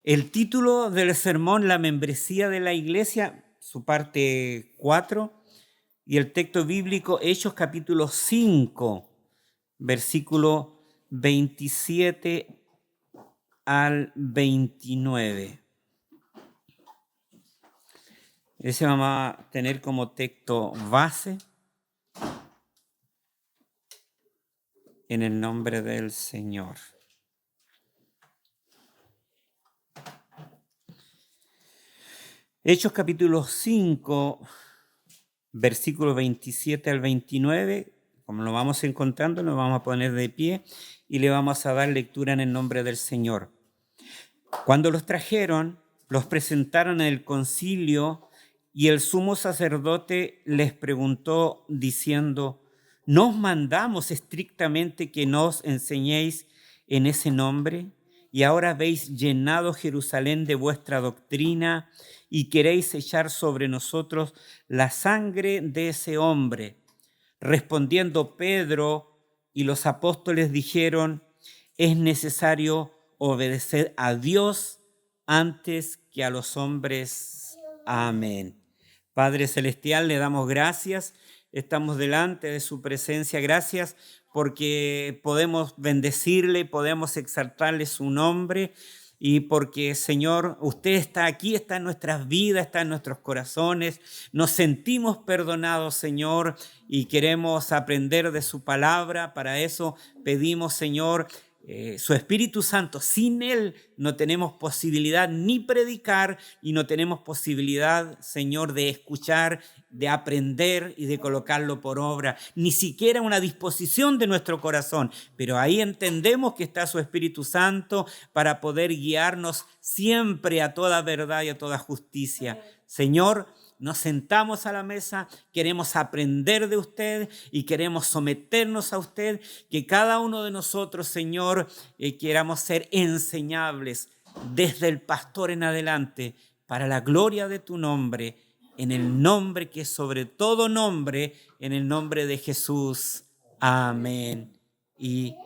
El título del sermón, La membresía de la iglesia, su parte 4, y el texto bíblico, Hechos capítulo 5, versículo 27 al 29. Ese vamos a tener como texto base en el nombre del Señor. Hechos capítulo 5, versículo 27 al 29, como lo vamos encontrando, nos vamos a poner de pie y le vamos a dar lectura en el nombre del Señor. Cuando los trajeron, los presentaron en el concilio y el sumo sacerdote les preguntó diciendo: ¿no os mandamos estrictamente que nos enseñéis en ese nombre? Y ahora habéis llenado Jerusalén de vuestra doctrina y queréis echar sobre nosotros la sangre de ese hombre. Respondiendo Pedro y los apóstoles dijeron: es necesario obedecer a Dios antes que a los hombres. Amén. Padre Celestial, le damos gracias. Estamos delante de su presencia. Gracias porque podemos bendecirle, podemos exaltarle su nombre y porque, Señor, usted está aquí, está en nuestras vidas, está en nuestros corazones. Nos sentimos perdonados, Señor, y queremos aprender de su palabra. Para eso pedimos, Señor, su Espíritu Santo. Sin Él no tenemos posibilidad ni predicar y no tenemos posibilidad, Señor, de escuchar, de aprender y de colocarlo por obra. Ni siquiera una disposición de nuestro corazón. Pero ahí entendemos que está su Espíritu Santo para poder guiarnos siempre a toda verdad y a toda justicia. Señor, nos sentamos a la mesa, queremos aprender de usted y queremos someternos a usted, que cada uno de nosotros, Señor, queramos ser enseñables desde el pastor en adelante para la gloria de tu nombre, en el nombre que es sobre todo nombre, en el nombre de Jesús. Amén y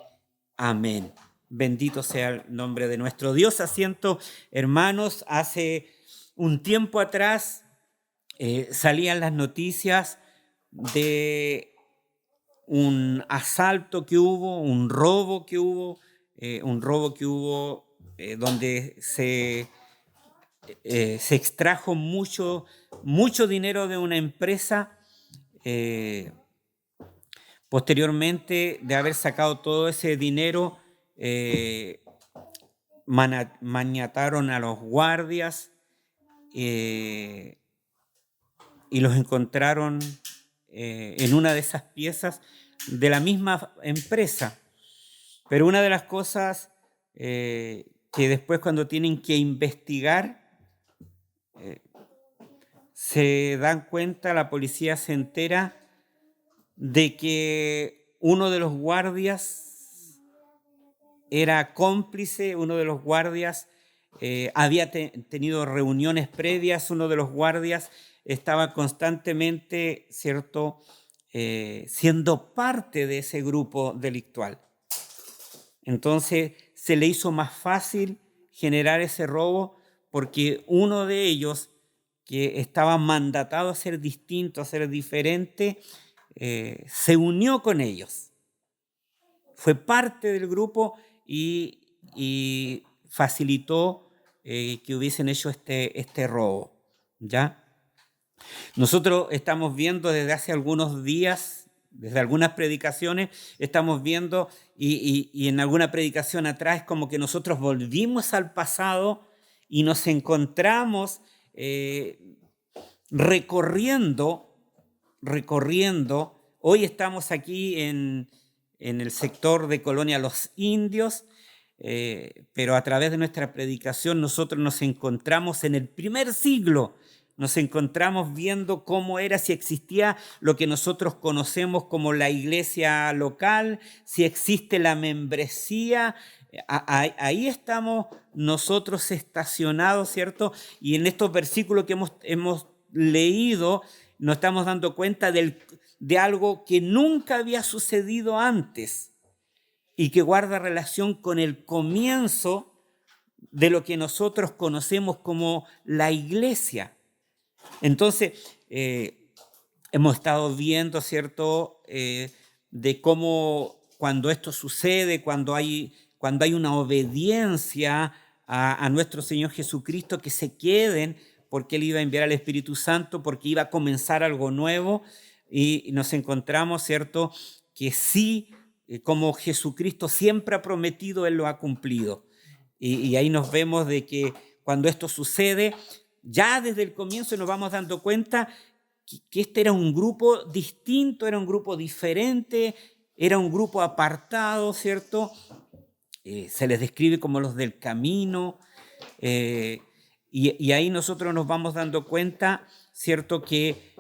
amén. Bendito sea el nombre de nuestro Dios. Asiento, hermanos, hace un tiempo atrás salían las noticias de un asalto que hubo, un robo que hubo, donde se extrajo mucho dinero de una empresa. Posteriormente de haber sacado todo ese dinero, maniataron a los guardias y los encontraron en una de esas piezas de la misma empresa. Pero una de las cosas que después, cuando tienen que investigar, se dan cuenta, la policía se entera de que uno de los guardias era cómplice, uno de los guardias había tenido reuniones previas, uno de los guardias estaba constantemente, ¿cierto?, siendo parte de ese grupo delictual. Entonces se le hizo más fácil generar ese robo porque uno de ellos, que estaba mandatado a ser distinto, a ser diferente, se unió con ellos. Fue parte del grupo y facilitó que hubiesen hecho este robo, ¿ya? Nosotros estamos viendo desde hace algunos días, desde algunas predicaciones, estamos viendo y en alguna predicación atrás como que nosotros volvimos al pasado y nos encontramos recorriendo. Hoy estamos aquí en el sector de Colonia Los Indios, pero a través de nuestra predicación nosotros nos encontramos en el primer siglo. Nos encontramos viendo cómo era, si existía lo que nosotros conocemos como la iglesia local, si existe la membresía. Ahí estamos nosotros estacionados, ¿cierto? Y en estos versículos que hemos leído, nos estamos dando cuenta de algo que nunca había sucedido antes y que guarda relación con el comienzo de lo que nosotros conocemos como la iglesia. Entonces, hemos estado viendo, ¿cierto?, de cómo cuando esto sucede, cuando hay una obediencia a nuestro Señor Jesucristo, que se queden, porque Él iba a enviar al Espíritu Santo, porque iba a comenzar algo nuevo, y nos encontramos, ¿cierto?, que sí, como Jesucristo siempre ha prometido, Él lo ha cumplido. Y ahí nos vemos de que cuando esto sucede, ya desde el comienzo nos vamos dando cuenta que este era un grupo distinto, era un grupo diferente, era un grupo apartado, ¿cierto? Se les describe como los del camino, y ahí nosotros nos vamos dando cuenta, ¿cierto?, que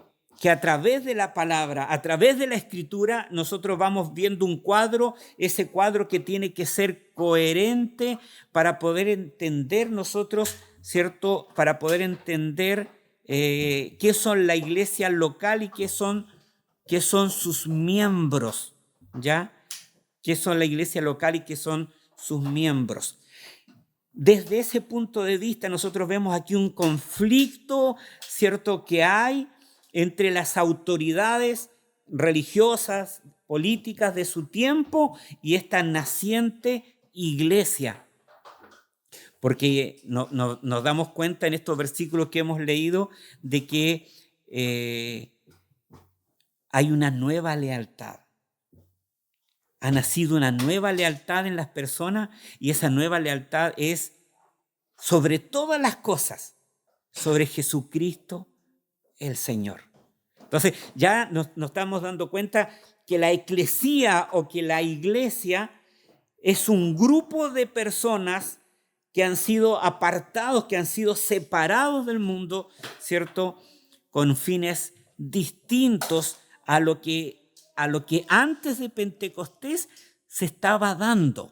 a través de la palabra, a través de la escritura, nosotros vamos viendo un cuadro, ese cuadro que tiene que ser coherente para poder entender nosotros, ¿cierto?, para poder entender qué son la iglesia local y qué son sus miembros, ¿ya? ¿Qué son la iglesia local y qué son sus miembros? Desde ese punto de vista nosotros vemos aquí un conflicto, ¿cierto?, que hay entre las autoridades religiosas, políticas de su tiempo y esta naciente iglesia. Porque nos damos cuenta en estos versículos que hemos leído de que hay una nueva lealtad. Ha nacido una nueva lealtad en las personas y esa nueva lealtad es sobre todas las cosas, sobre Jesucristo el Señor. Entonces ya nos estamos dando cuenta que la eclesía o que la iglesia es un grupo de personas que han sido apartados, que han sido separados del mundo, ¿cierto?, con fines distintos a lo que antes de Pentecostés se estaba dando.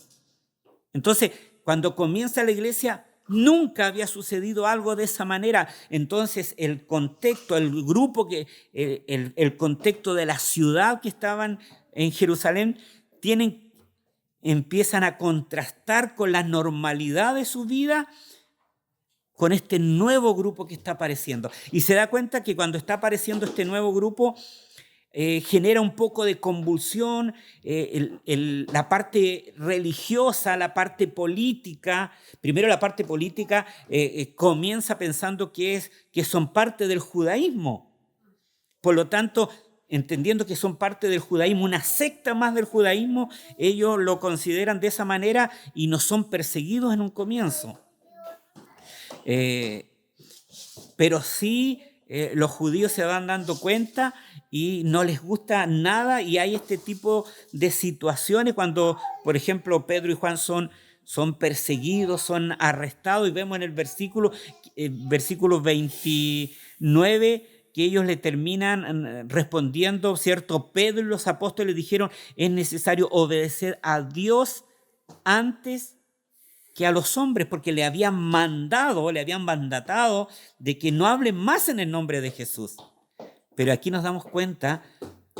Entonces, cuando comienza la iglesia, nunca había sucedido algo de esa manera. Entonces, el contexto, el grupo, el contexto de la ciudad que estaban en Jerusalén, empiezan a contrastar con la normalidad de su vida con este nuevo grupo que está apareciendo. Y se da cuenta que cuando está apareciendo este nuevo grupo, genera un poco de convulsión, la parte religiosa, la parte política. Primero la parte política comienza pensando que son parte del judaísmo. Por lo tanto, entendiendo que son parte del judaísmo, una secta más del judaísmo, ellos lo consideran de esa manera y no son perseguidos en un comienzo. Pero sí, los judíos se van dando cuenta y no les gusta nada, y hay este tipo de situaciones cuando, por ejemplo, Pedro y Juan son perseguidos, son arrestados, y vemos en el versículo 29 que ellos le terminan respondiendo, ¿cierto? Pedro y los apóstoles dijeron: es necesario obedecer a Dios antes que a los hombres, porque le habían mandatado de que no hablen más en el nombre de Jesús. Pero aquí nos damos cuenta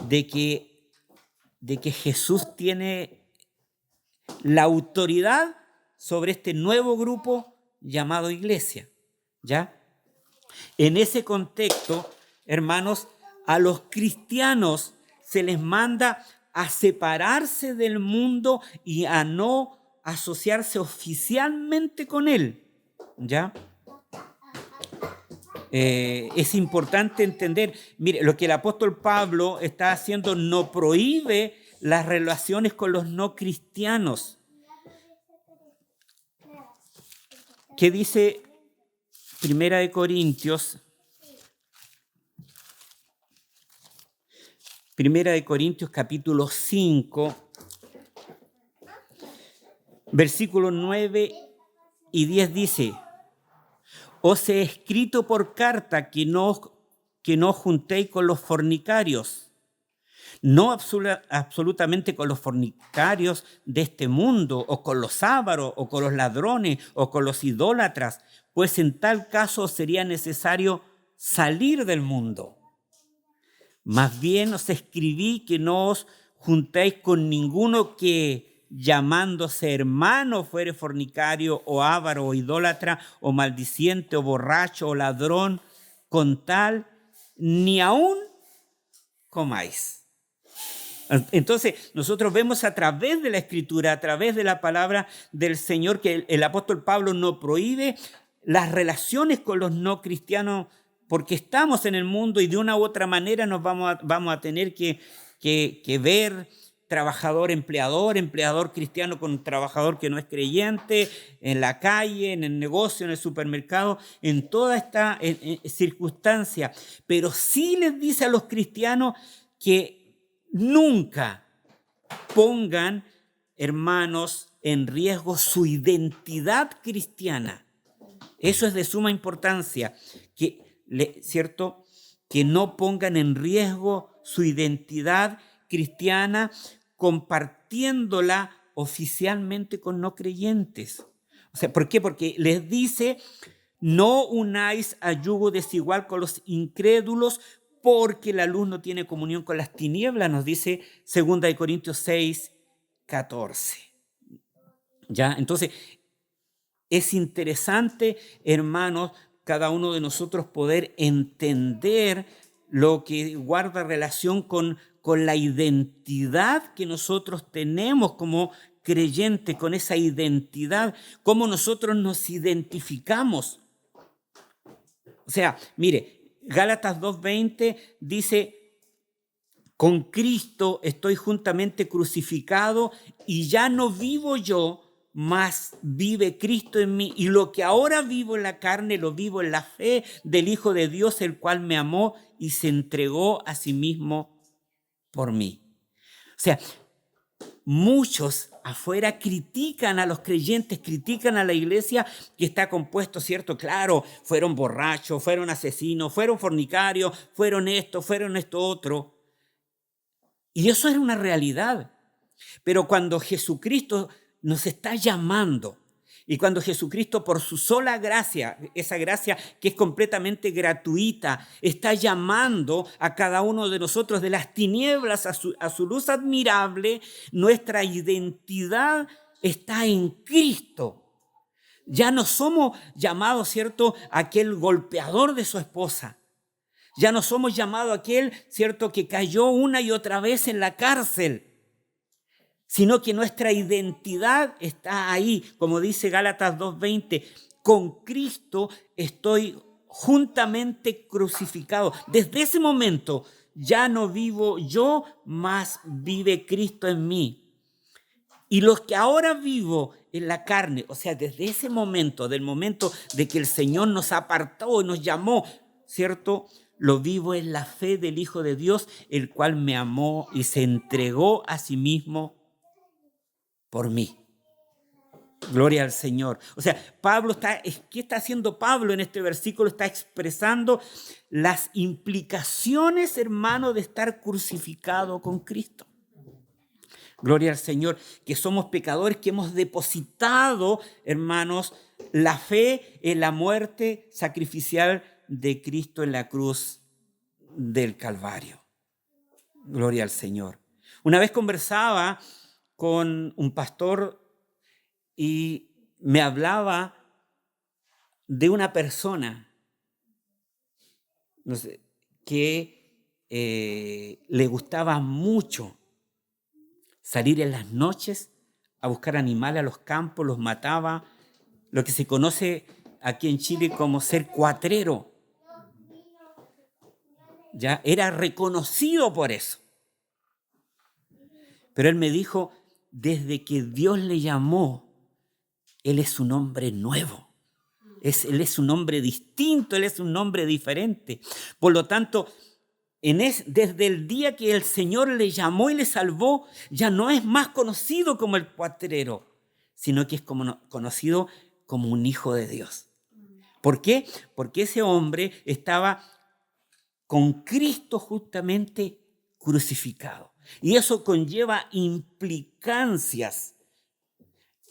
de que Jesús tiene la autoridad sobre este nuevo grupo llamado iglesia, ¿ya? En ese contexto, hermanos, a los cristianos se les manda a separarse del mundo y a no asociarse oficialmente con él, ¿ya? Es importante entender, mire, lo que el apóstol Pablo está haciendo no prohíbe las relaciones con los no cristianos. ¿Qué dice Primera de Corintios? Primera de Corintios capítulo 5, versículos 9 y 10 dice: os he escrito por carta que no juntéis con los fornicarios, no absolutamente con los fornicarios de este mundo, o con los ávaros, o con los ladrones, o con los idólatras, pues en tal caso sería necesario salir del mundo. Más bien os escribí que no os juntéis con ninguno que llamándose hermano fuere fornicario o avaro o idólatra o maldiciente o borracho o ladrón, con tal ni aún comáis. Entonces, nosotros vemos a través de la Escritura, a través de la palabra del Señor, que el apóstol Pablo no prohíbe las relaciones con los no cristianos, porque estamos en el mundo y de una u otra manera nos vamos a tener que ver trabajador, empleador cristiano con trabajador que no es creyente, en la calle, en el negocio, en el supermercado, en toda esta circunstancia. Pero sí les dice a los cristianos que nunca pongan, hermanos, en riesgo su identidad cristiana. Eso es de suma importancia, ¿cierto? Que no pongan en riesgo su identidad cristiana compartiéndola oficialmente con no creyentes. O sea, ¿por qué? Porque les dice, no unáis a yugo desigual con los incrédulos, porque la luz no tiene comunión con las tinieblas, nos dice 2 Corintios 6, 14. ¿Ya? Entonces, es interesante, hermanos, cada uno de nosotros poder entender lo que guarda relación con la identidad que nosotros tenemos como creyentes, con esa identidad, cómo nosotros nos identificamos. O sea, mire, Gálatas 2:20 dice, con Cristo estoy juntamente crucificado y ya no vivo yo, mas vive Cristo en mí. Y lo que ahora vivo en la carne, lo vivo en la fe del Hijo de Dios, el cual me amó y se entregó a sí mismo por mí. O sea, muchos afuera critican a los creyentes, critican a la iglesia que está compuesto, ¿cierto? Claro, fueron borrachos, fueron asesinos, fueron fornicarios, fueron esto otro. Y eso era una realidad. Pero cuando Jesucristo nos está llamando y cuando Jesucristo por su sola gracia, esa gracia que es completamente gratuita, está llamando a cada uno de nosotros de las tinieblas a su luz admirable, nuestra identidad está en Cristo. Ya no somos llamados, ¿cierto?, aquel golpeador de su esposa. Ya no somos llamados aquel, ¿cierto?, que cayó una y otra vez en la cárcel, sino que nuestra identidad está ahí, como dice Gálatas 2:20, con Cristo estoy juntamente crucificado. Desde ese momento ya no vivo yo, mas vive Cristo en mí. Y los que ahora vivo en la carne, o sea, desde ese momento, del momento de que el Señor nos apartó y nos llamó, ¿cierto?, lo vivo en la fe del Hijo de Dios, el cual me amó y se entregó a sí mismo por mí. Gloria al Señor. O sea, ¿qué está haciendo Pablo en este versículo? Está expresando las implicaciones, hermano, de estar crucificado con Cristo. Gloria al Señor, que somos pecadores, que hemos depositado, hermanos, la fe en la muerte sacrificial de Cristo en la cruz del Calvario. Gloria al Señor. Una vez conversaba con un pastor y me hablaba de una persona, no sé, que le gustaba mucho salir en las noches a buscar animales a los campos, los mataba, lo que se conoce aquí en Chile como ser cuatrero. Ya era reconocido por eso. Pero él me dijo, desde que Dios le llamó, él es un hombre nuevo. Él es un hombre distinto, él es un hombre diferente. Por lo tanto, desde el día que el Señor le llamó y le salvó, ya no es más conocido como el cuatrero, sino que es conocido como un hijo de Dios. ¿Por qué? Porque ese hombre estaba con Cristo justamente crucificado. Y eso conlleva implicancias.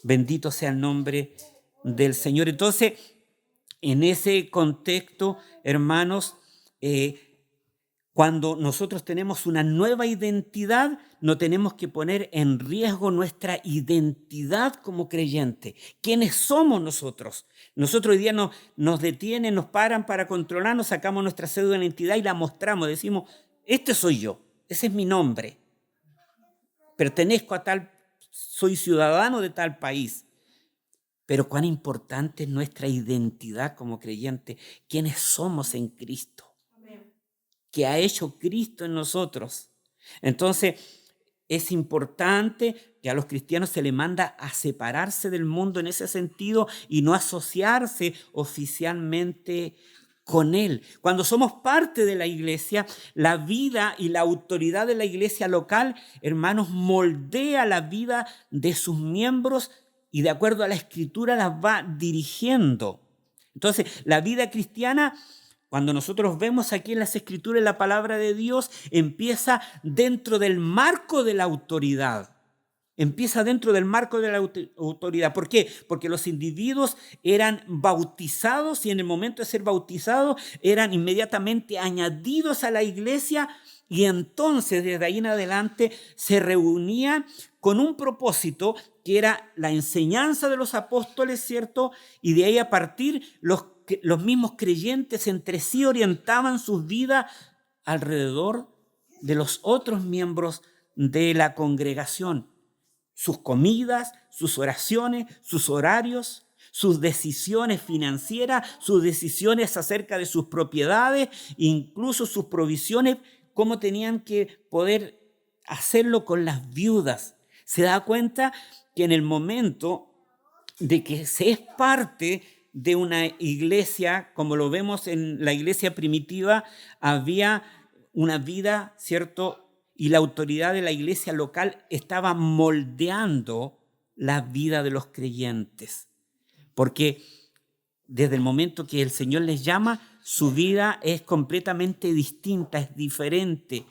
Bendito sea el nombre del Señor. Entonces, en ese contexto, hermanos, Cuando nosotros tenemos una nueva identidad, no tenemos que poner en riesgo nuestra identidad como creyente. ¿Quiénes somos nosotros? Nosotros hoy día nos detienen, nos paran para controlarnos, sacamos nuestra cédula de identidad y la mostramos. Decimos, este soy yo, ese es mi nombre. Pertenezco a tal, soy ciudadano de tal país. Pero cuán importante es nuestra identidad como creyente. ¿Quiénes somos en Cristo? Que ha hecho Cristo en nosotros. Entonces, es importante que a los cristianos se les manda a separarse del mundo en ese sentido y no asociarse oficialmente con él. Cuando somos parte de la iglesia, la vida y la autoridad de la iglesia local, hermanos, moldea la vida de sus miembros y de acuerdo a la Escritura las va dirigiendo. Entonces, la vida cristiana, cuando nosotros vemos aquí en las Escrituras la palabra de Dios, empieza dentro del marco de la autoridad. Empieza dentro del marco de la autoridad. ¿Por qué? Porque los individuos eran bautizados y en el momento de ser bautizados eran inmediatamente añadidos a la iglesia y entonces desde ahí en adelante se reunían con un propósito que era la enseñanza de los apóstoles, ¿cierto? Y de ahí a partir los mismos creyentes entre sí orientaban sus vidas alrededor de los otros miembros de la congregación. Sus comidas, sus oraciones, sus horarios, sus decisiones financieras, sus decisiones acerca de sus propiedades, incluso sus provisiones, cómo tenían que poder hacerlo con las viudas. Se da cuenta que en el momento de que se es parte de una iglesia, como lo vemos en la iglesia primitiva, había una vida, ¿cierto? Y la autoridad de la iglesia local estaba moldeando la vida de los creyentes. Porque desde el momento que el Señor les llama, su vida es completamente distinta, es diferente.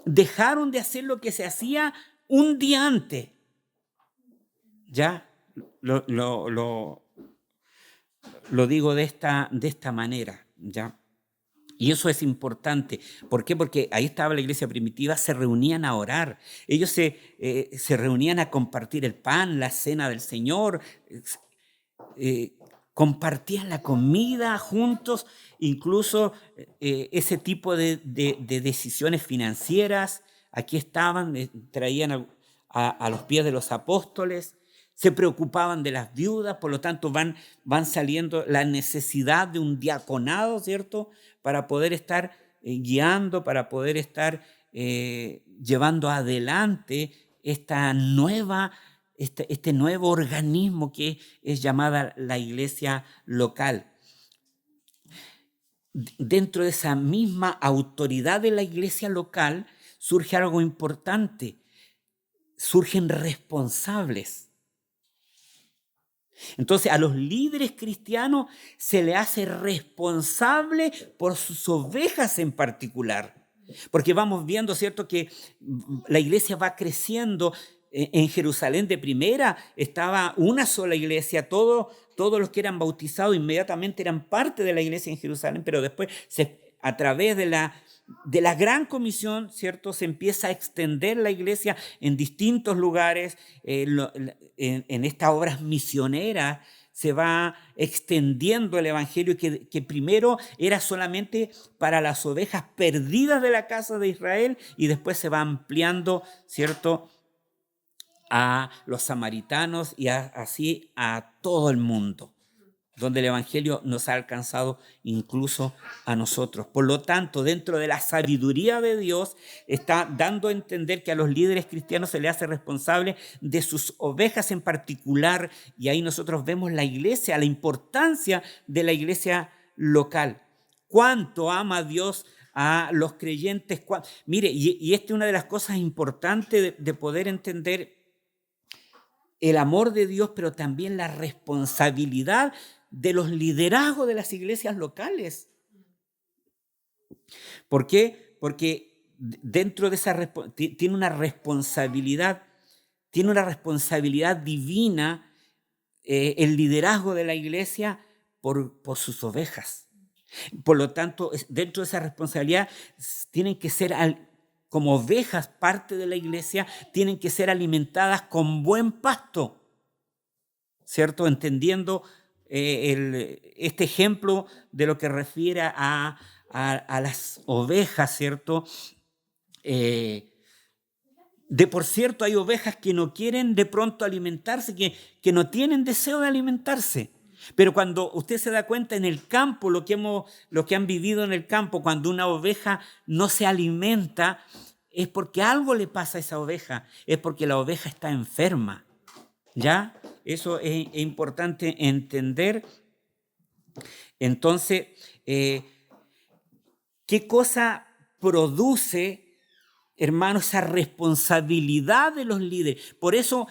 Dejaron de hacer lo que se hacía un día antes. Ya lo digo de esta manera, ¿ya? Y eso es importante. ¿Por qué? Porque ahí estaba la iglesia primitiva, se reunían a orar. Ellos se reunían a compartir el pan, la cena del Señor, compartían la comida juntos, incluso ese tipo de decisiones financieras. Aquí estaban, traían a los pies de los apóstoles, se preocupaban de las viudas, por lo tanto van saliendo la necesidad de un diaconado, ¿cierto? Para poder estar guiando, para poder estar llevando adelante este nuevo organismo que es llamada la iglesia local. Dentro de esa misma autoridad de la iglesia local surge algo importante, surgen responsables. Entonces a los líderes cristianos se le hace responsable por sus ovejas en particular. Porque vamos viendo, ¿cierto?, que la iglesia va creciendo. En Jerusalén de primera estaba una sola iglesia, todos los que eran bautizados inmediatamente eran parte de la iglesia en Jerusalén, pero después a través de la gran comisión, ¿cierto?, se empieza a extender la iglesia en distintos lugares, en estas obras misioneras se va extendiendo el evangelio que primero era solamente para las ovejas perdidas de la casa de Israel y después se va ampliando, ¿cierto?, a los samaritanos y así a todo el mundo, donde el evangelio nos ha alcanzado incluso a nosotros. Por lo tanto, dentro de la sabiduría de Dios, está dando a entender que a los líderes cristianos se les hace responsable de sus ovejas en particular, y ahí nosotros vemos la iglesia, la importancia de la iglesia local. ¿Cuánto ama Dios a los creyentes? Mire, y esta es una de las cosas importantes de poder entender el amor de Dios, pero también la responsabilidad de los liderazgos de las iglesias locales. ¿Por qué? Porque dentro de esa tiene una responsabilidad divina el liderazgo de la iglesia por sus ovejas. Por lo tanto, dentro de esa responsabilidad tienen que ser como ovejas, parte de la iglesia, tienen que ser alimentadas con buen pasto, ¿cierto? Entendiendo este ejemplo de lo que refiere a las ovejas, ¿cierto? De por cierto, hay ovejas que no quieren de pronto alimentarse, que no tienen deseo de alimentarse. Pero cuando usted se da cuenta en el campo, lo que han vivido en el campo, cuando una oveja no se alimenta, es porque algo le pasa a esa oveja, es porque la oveja está enferma. ¿Ya? Eso es importante entender. Entonces, ¿qué cosa produce, hermano, esa responsabilidad de los líderes? Por eso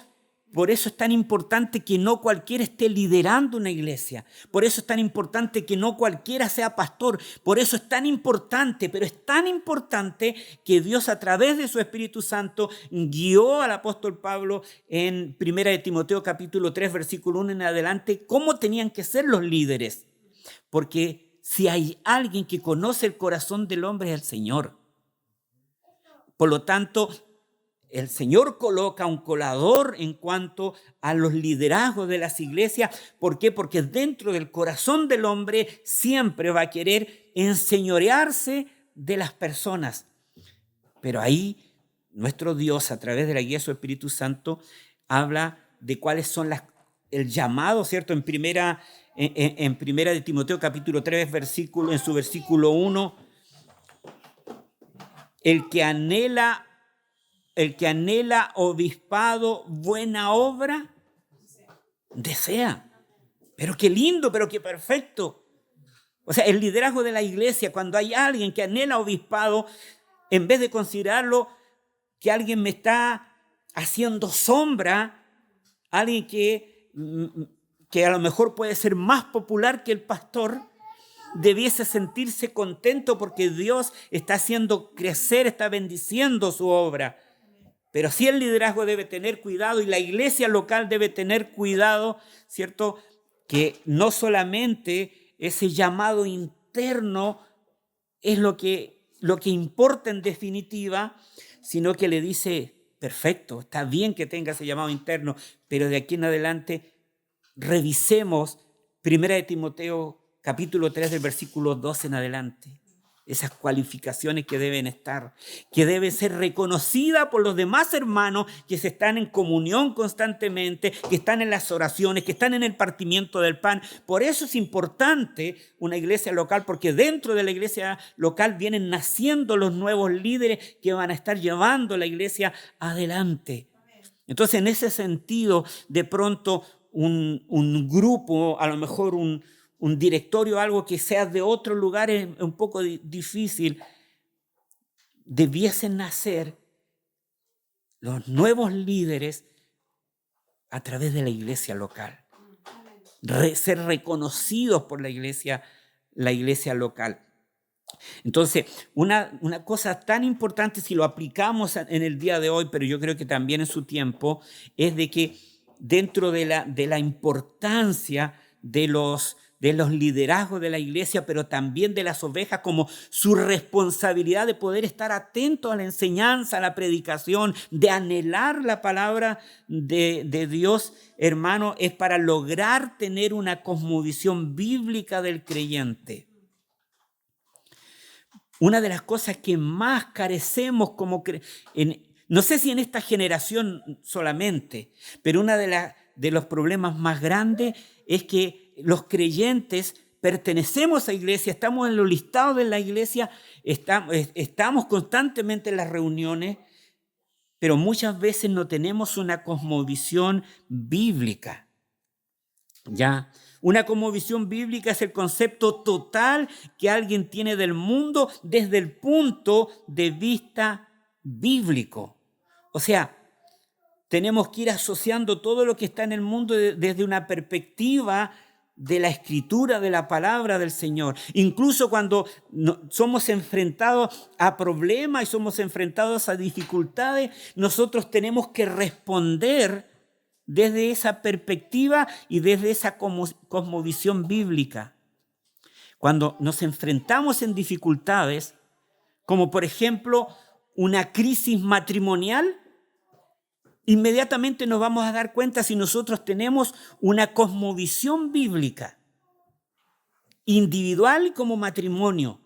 es tan importante que no cualquiera esté liderando una iglesia. Por eso es tan importante que no cualquiera sea pastor. Por eso es tan importante, pero es tan importante que Dios a través de su Espíritu Santo guió al apóstol Pablo en 1 de Timoteo capítulo 3, versículo 1 en adelante, cómo tenían que ser los líderes. Porque si hay alguien que conoce el corazón del hombre es el Señor. Por lo tanto, el Señor coloca un colador en cuanto a los liderazgos de las iglesias. ¿Por qué? Porque dentro del corazón del hombre siempre va a querer enseñorearse de las personas. Pero ahí nuestro Dios, a través de la guía de su Espíritu Santo, habla de cuáles son el llamado, ¿cierto? En primera de Timoteo capítulo 3, en su versículo 1, el que anhela obispado, buena obra, desea. Pero qué lindo, pero qué perfecto. O sea, el liderazgo de la iglesia, cuando hay alguien que anhela obispado, en vez de considerarlo que alguien me está haciendo sombra, alguien que a lo mejor puede ser más popular que el pastor, debiese sentirse contento porque Dios está haciendo crecer, está bendiciendo su obra. Pero sí el liderazgo debe tener cuidado y la iglesia local debe tener cuidado, ¿cierto? Que no solamente ese llamado interno es lo que importa en definitiva, sino que le dice, perfecto, está bien que tenga ese llamado interno, pero de aquí en adelante revisemos 1 de Timoteo capítulo 3 del versículo 2 en adelante. Esas cualificaciones que deben estar, que deben ser reconocidas por los demás hermanos que se están en comunión constantemente, que están en las oraciones, que están en el partimiento del pan. Por eso es importante una iglesia local, porque dentro de la iglesia local vienen naciendo los nuevos líderes que van a estar llevando la iglesia adelante. Entonces, en ese sentido, de pronto un grupo, a lo mejor un directorio, algo que sea de otro lugar es un poco difícil, debiesen nacer los nuevos líderes a través de la iglesia local, ser reconocidos por la iglesia local. Entonces, una cosa tan importante, si lo aplicamos en el día de hoy, pero yo creo que también en su tiempo, es de que dentro de la importancia de los liderazgos de la iglesia, pero también de las ovejas, como su responsabilidad de poder estar atentos a la enseñanza, a la predicación, de anhelar la palabra de Dios, hermano, es para lograr tener una cosmovisión bíblica del creyente. Una de las cosas que más carecemos no sé si en esta generación solamente, pero una de los problemas más grandes es que los creyentes pertenecemos a iglesia, estamos en los listados de la iglesia, estamos constantemente en las reuniones, pero muchas veces no tenemos una cosmovisión bíblica. ¿Ya? Una cosmovisión bíblica es el concepto total que alguien tiene del mundo desde el punto de vista bíblico. O sea, tenemos que ir asociando todo lo que está en el mundo desde una perspectiva de la escritura, de la palabra del Señor. Incluso cuando somos enfrentados a problemas y somos enfrentados a dificultades, nosotros tenemos que responder desde esa perspectiva y desde esa cosmovisión bíblica. cuando nos enfrentamos en dificultades, como por ejemplo una crisis matrimonial, inmediatamente nos vamos a dar cuenta si nosotros tenemos una cosmovisión bíblica, individual y como matrimonio.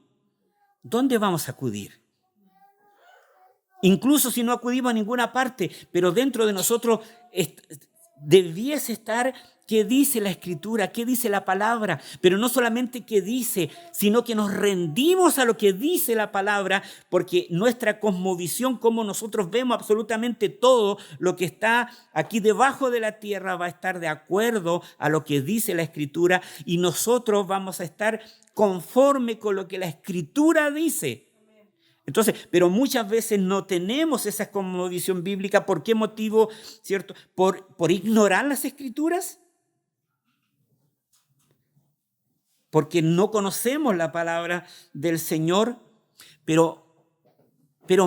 ¿Dónde vamos a acudir? Incluso si no acudimos a ninguna parte, pero dentro de nosotros debiese estar qué dice la Escritura, qué dice la palabra, pero no solamente qué dice, sino que nos rendimos a lo que dice la palabra, porque nuestra cosmovisión, como nosotros vemos absolutamente todo lo que está aquí debajo de la tierra, va a estar de acuerdo a lo que dice la Escritura, y nosotros vamos a estar conforme con lo que la Escritura dice. Entonces, pero muchas veces no tenemos esa cosmovisión bíblica. ¿Por qué motivo? ¿Cierto? ¿Por ignorar las Escrituras? Porque no conocemos la palabra del Señor, pero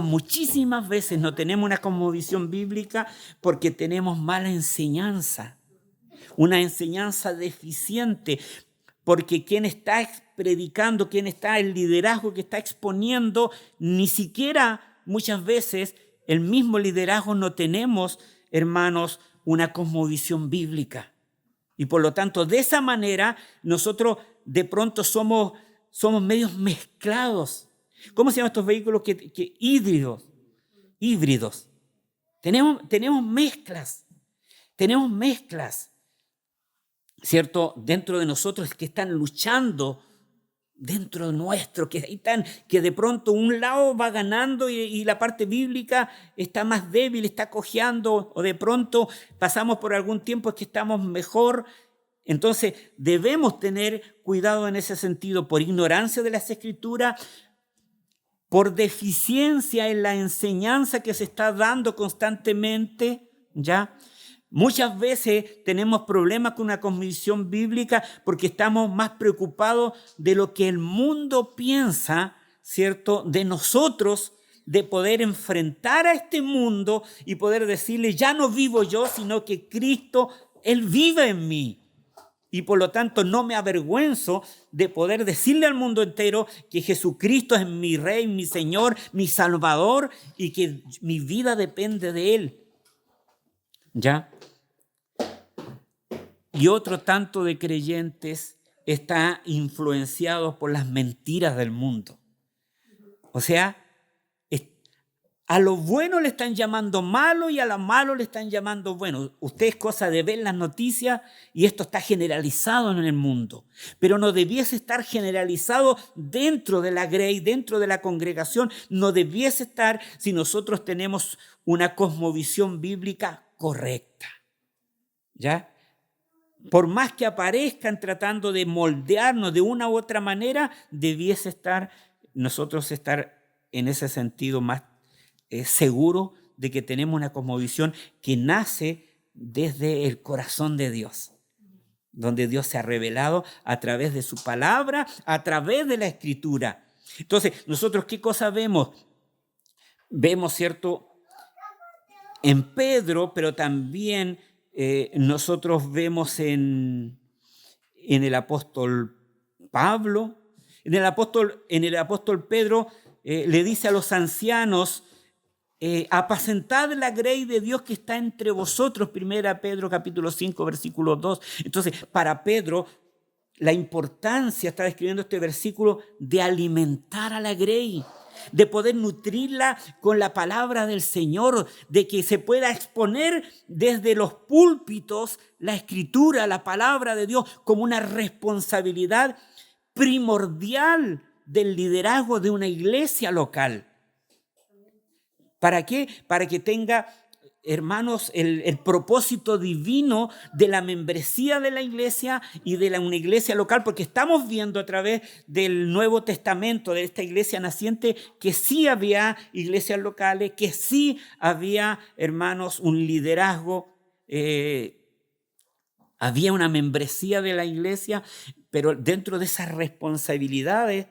muchísimas veces no tenemos una cosmovisión bíblica porque tenemos mala enseñanza, una enseñanza deficiente, porque quien está predicando, quien está el liderazgo que está exponiendo, ni siquiera muchas veces el mismo liderazgo no tenemos, hermanos, una cosmovisión bíblica. Y por lo tanto, de esa manera, nosotros de pronto somos medios mezclados. ¿Cómo se llaman estos vehículos que híbridos? Híbridos. Tenemos mezclas. Tenemos mezclas. ¿Cierto? Dentro de nosotros que están luchando dentro nuestro, que de pronto un lado va ganando y la parte bíblica está más débil, está cojeando, o de pronto pasamos por algún tiempo es que estamos mejor. Entonces debemos tener cuidado en ese sentido, por ignorancia de las Escrituras, por deficiencia en la enseñanza que se está dando constantemente, ¿ya? Muchas veces tenemos problemas con una cosmovisión bíblica porque estamos más preocupados de lo que el mundo piensa, ¿cierto?, de nosotros, de poder enfrentar a este mundo y poder decirle, ya no vivo yo, sino que Cristo, Él vive en mí. Y por lo tanto no me avergüenzo de poder decirle al mundo entero que Jesucristo es mi Rey, mi Señor, mi Salvador, y que mi vida depende de Él. ¿Ya? Y otro tanto de creyentes está influenciados por las mentiras del mundo. O sea, a lo bueno le están llamando malo y a lo malo le están llamando bueno. Usted es cosa de ver las noticias y esto está generalizado en el mundo. Pero no debiese estar generalizado dentro de la grey, dentro de la congregación. No debiese estar si nosotros tenemos una cosmovisión bíblica correcta. ¿Ya? Por más que aparezcan tratando de moldearnos de una u otra manera, debiese nosotros estar en ese sentido más seguro de que tenemos una cosmovisión que nace desde el corazón de Dios, donde Dios se ha revelado a través de su palabra, a través de la Escritura. Entonces, nosotros, ¿qué cosa vemos? Vemos, ¿cierto?, en Pedro, pero también nosotros vemos en el apóstol Pablo. En el apóstol Pedro le dice a los ancianos, apacentad la grey de Dios que está entre vosotros, 1 Pedro capítulo 5, versículo 2. Entonces, para Pedro, la importancia, está describiendo este versículo, de alimentar a la grey, de poder nutrirla con la palabra del Señor, de que se pueda exponer desde los púlpitos la Escritura, la palabra de Dios, como una responsabilidad primordial del liderazgo de una iglesia local. ¿Para qué? Para que tenga, hermanos, el propósito divino de la membresía de la iglesia y de una iglesia local, porque estamos viendo a través del Nuevo Testamento, de esta iglesia naciente, que sí había iglesias locales, que sí había, hermanos, un liderazgo, había una membresía de la iglesia, pero dentro de esas responsabilidades,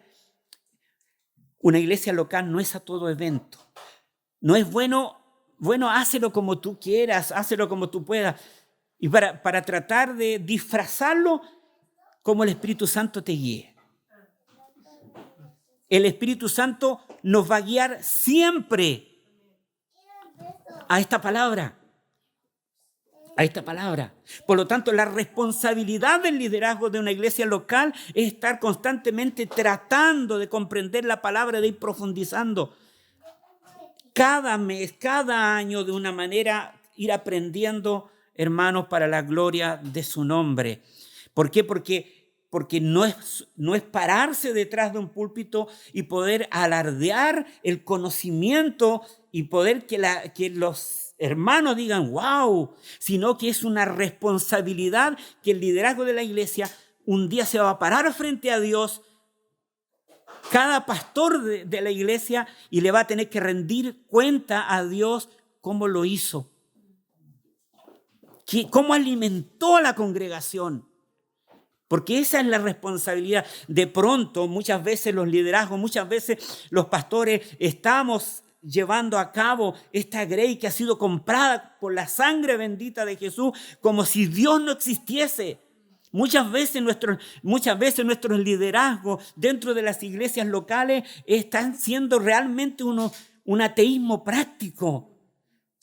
una iglesia local no es a todo evento. No es bueno, hácelo como tú quieras, hácelo como tú puedas. Y para tratar de disfrazarlo como el Espíritu Santo te guíe. el Espíritu Santo nos va a guiar siempre a esta palabra. A esta palabra. Por lo tanto, la responsabilidad del liderazgo de una iglesia local es estar constantemente tratando de comprender la palabra, de ir profundizando. Cada mes, cada año, de una manera, ir aprendiendo, hermanos, para la gloria de su nombre. ¿Por qué? Porque no es pararse detrás de un púlpito y poder alardear el conocimiento y poder que los hermanos digan, wow, sino que es una responsabilidad que el liderazgo de la iglesia un día se va a parar frente a Dios, cada pastor de la iglesia, y le va a tener que rendir cuenta a Dios cómo lo hizo, cómo alimentó a la congregación. Porque esa es la responsabilidad. De pronto, muchas veces los liderazgos, muchas veces los pastores estamos llevando a cabo esta grey que ha sido comprada por la sangre bendita de Jesús, como si Dios no existiese. Muchas veces nuestros liderazgos dentro de las iglesias locales están siendo realmente un ateísmo práctico.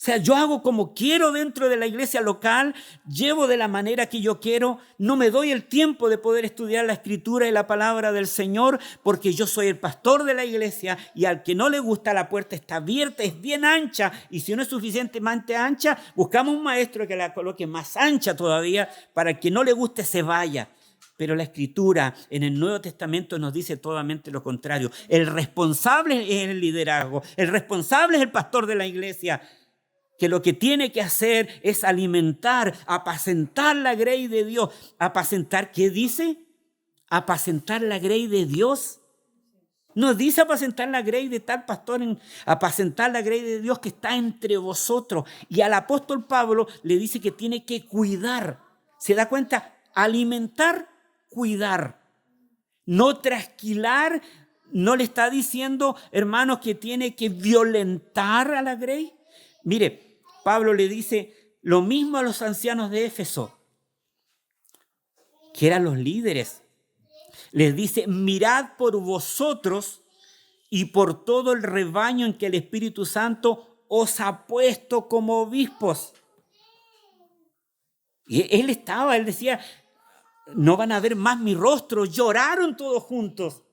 O sea, yo hago como quiero dentro de la iglesia local, llevo de la manera que yo quiero, no me doy el tiempo de poder estudiar la escritura y la palabra del Señor, porque yo soy el pastor de la iglesia y al que no le gusta, la puerta está abierta, es bien ancha, y si no es suficientemente ancha, buscamos un maestro que la coloque más ancha todavía para el que no le guste se vaya. Pero la Escritura en el Nuevo Testamento nos dice totalmente lo contrario. El responsable es el liderazgo, el responsable es el pastor de la iglesia, que lo que tiene que hacer es alimentar, apacentar la grey de Dios. ¿Apacentar qué dice? Apacentar la grey de Dios. No dice apacentar la grey de tal pastor, apacentar la grey de Dios que está entre vosotros. Y al apóstol Pablo le dice que tiene que cuidar. ¿Se da cuenta? Alimentar, cuidar. No trasquilar. No le está diciendo, hermanos, que tiene que violentar a la grey. Mire, Pablo le dice lo mismo a los ancianos de Éfeso, que eran los líderes. Les dice, mirad por vosotros y por todo el rebaño en que el Espíritu Santo os ha puesto como obispos. Y él decía, no van a ver más mi rostro. Lloraron todos juntos.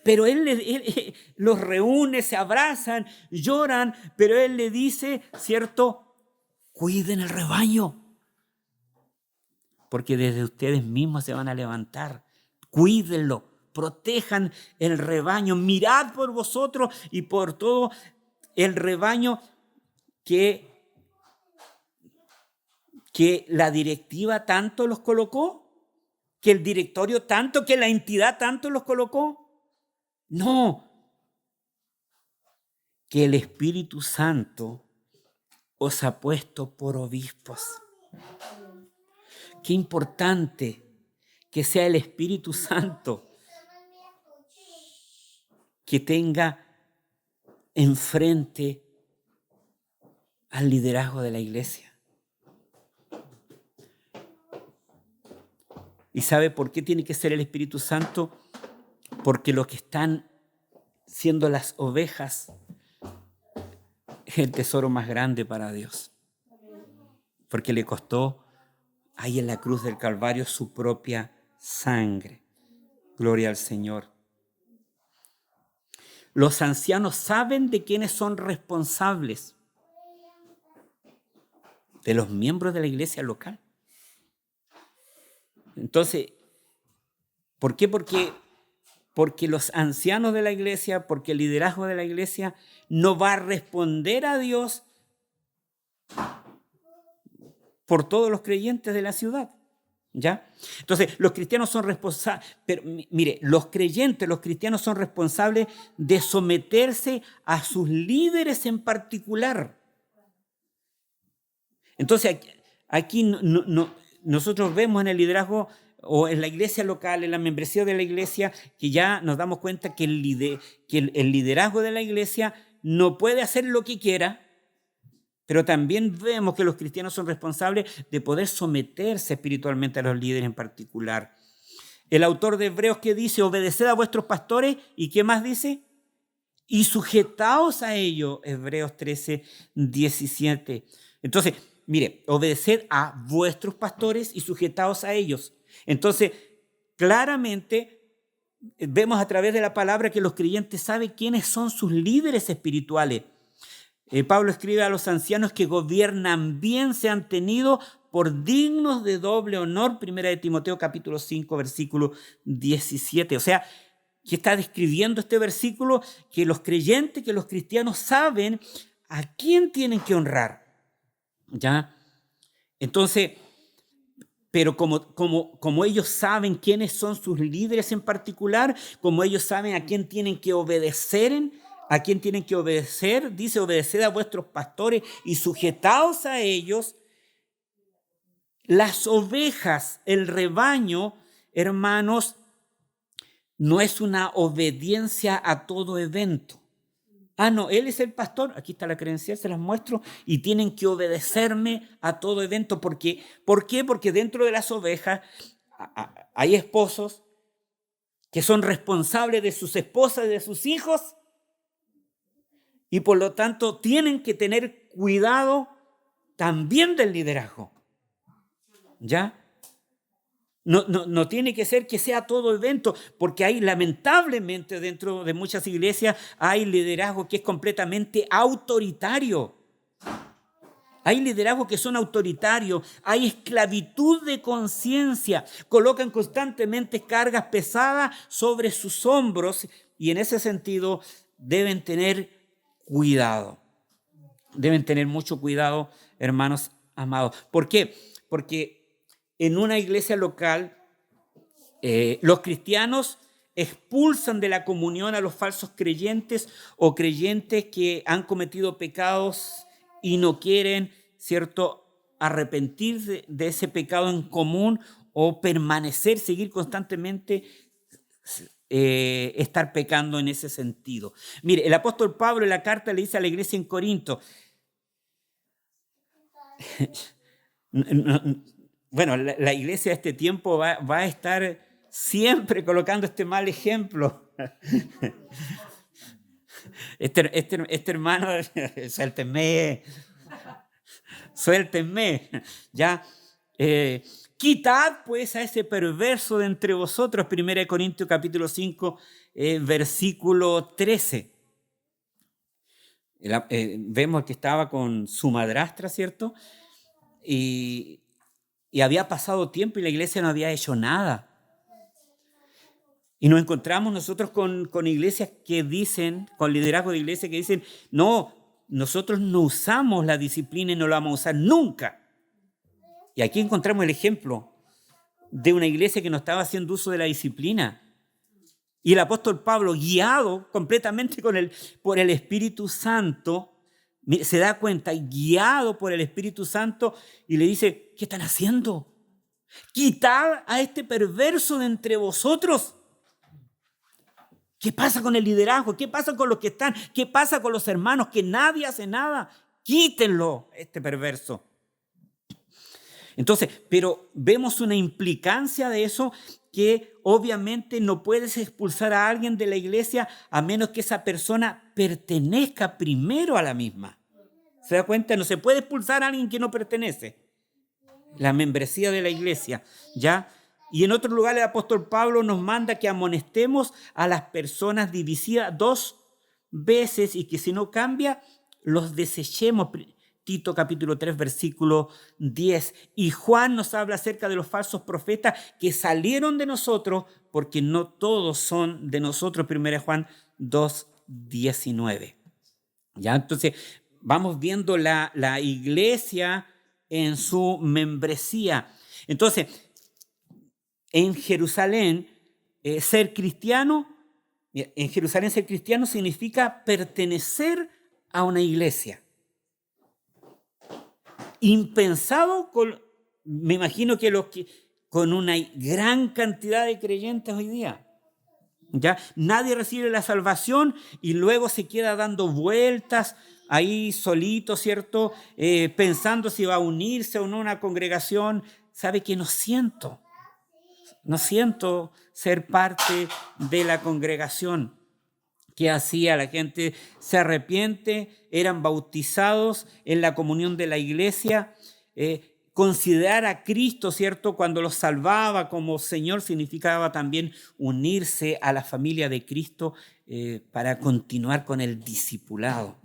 Pero él los reúne, se abrazan, lloran, pero él le dice, ¿cierto? Cuiden el rebaño, porque desde ustedes mismos se van a levantar. Cuídenlo, protejan el rebaño, mirad por vosotros y por todo el rebaño que la directiva tanto los colocó, que el directorio tanto, que la entidad tanto los colocó. No, que el Espíritu Santo os ha puesto por obispos. Qué importante que sea el Espíritu Santo que tenga enfrente al liderazgo de la iglesia. ¿Y sabe por qué tiene que ser el Espíritu Santo? Porque los que están siendo las ovejas es el tesoro más grande para Dios. Porque le costó ahí en la cruz del Calvario su propia sangre. Gloria al Señor. Los ancianos saben de quiénes son responsables. De los miembros de la iglesia local. Entonces, ¿por qué? Porque los ancianos de la iglesia, porque el liderazgo de la iglesia no va a responder a Dios por todos los creyentes de la ciudad, ¿ya? Entonces, los cristianos son responsables, pero mire, los cristianos son responsables de someterse a sus líderes en particular. Entonces, aquí nosotros vemos en el liderazgo o en la iglesia local, en la membresía de la iglesia, que ya nos damos cuenta que el liderazgo de la iglesia no puede hacer lo que quiera, pero también vemos que los cristianos son responsables de poder someterse espiritualmente a los líderes en particular. El autor de Hebreos que dice, obedeced a vuestros pastores, ¿y qué más dice? Y sujetaos a ellos, Hebreos 13, 17. Entonces, mire, obedeced a vuestros pastores y sujetaos a ellos. Entonces, claramente vemos a través de la palabra que los creyentes saben quiénes son sus líderes espirituales. Pablo escribe a los ancianos que gobiernan bien, sean tenidos por dignos de doble honor, 1 de Timoteo capítulo 5, versículo 17. O sea, que está describiendo este versículo que los creyentes, que los cristianos saben a quién tienen que honrar. ¿Ya? Entonces, pero como ellos saben quiénes son sus líderes en particular, como ellos saben a quién tienen que obedecer, dice, obedeced a vuestros pastores y sujetaos a ellos. Las ovejas, el rebaño, hermanos, no es una obediencia a todo evento. No, él es el pastor, aquí está la credencial, se las muestro, y tienen que obedecerme a todo evento. ¿Por qué? Porque dentro de las ovejas hay esposos que son responsables de sus esposas y de sus hijos, y por lo tanto tienen que tener cuidado también del liderazgo. ¿Ya? No tiene que ser que sea todo evento, porque hay, lamentablemente, dentro de muchas iglesias hay liderazgo que es completamente autoritario. Hay liderazgos que son autoritarios, hay esclavitud de conciencia, colocan constantemente cargas pesadas sobre sus hombros y en ese sentido deben tener cuidado. Deben tener mucho cuidado, hermanos amados. ¿Por qué? Porque en una iglesia local, los cristianos expulsan de la comunión a los falsos creyentes o creyentes que han cometido pecados y no quieren, ¿cierto?, arrepentirse de ese pecado en común o permanecer, seguir constantemente, estar pecando en ese sentido. Mire, el apóstol Pablo en la carta le dice a la iglesia en Corinto, bueno, la iglesia de este tiempo va a estar siempre colocando este mal ejemplo. Este hermano, suéltenme, ya. Quitad pues a ese perverso de entre vosotros, 1 Corintios capítulo 5, versículo 13. Vemos que estaba con su madrastra, ¿cierto? Y había pasado tiempo y la iglesia no había hecho nada. Y nos encontramos nosotros con iglesias que dicen, con liderazgo de iglesias que dicen, no, nosotros no usamos la disciplina y no la vamos a usar nunca. Y aquí encontramos el ejemplo de una iglesia que no estaba haciendo uso de la disciplina. Y el apóstol Pablo, guiado completamente por el Espíritu Santo, se da cuenta, guiado por el Espíritu Santo, y le dice, ¿qué están haciendo? Quitad a este perverso de entre vosotros. ¿Qué pasa con el liderazgo? ¿Qué pasa con los que están? ¿Qué pasa con los hermanos? Que nadie hace nada. Quítenlo, este perverso. Entonces, pero vemos una implicancia de eso, que obviamente no puedes expulsar a alguien de la iglesia a menos que esa persona pertenezca primero a la misma. ¿Se da cuenta? No se puede expulsar a alguien que no pertenece. La membresía de la iglesia, ¿ya? Y en otro lugar el apóstol Pablo nos manda que amonestemos a las personas divididas 2 veces y que si no cambia, los desechemos. Tito capítulo 3, versículo 10. Y Juan nos habla acerca de los falsos profetas que salieron de nosotros, porque no todos son de nosotros. 1 Juan 2, 19. ¿Ya? Entonces, vamos viendo la iglesia en su membresía. Entonces, en Jerusalén, ser cristiano significa pertenecer a una iglesia. Impensado, me imagino que con una gran cantidad de creyentes hoy día. ¿Ya? Nadie recibe la salvación y luego se queda dando vueltas ahí solito, ¿cierto? Pensando si va a unirse o no a una congregación. ¿Sabe que no siento ser parte de la congregación. ¿Qué hacía? La gente se arrepiente, eran bautizados en la comunión de la iglesia. Considerar a Cristo, ¿cierto? Cuando los salvaba como Señor significaba también unirse a la familia de Cristo para continuar con el discipulado,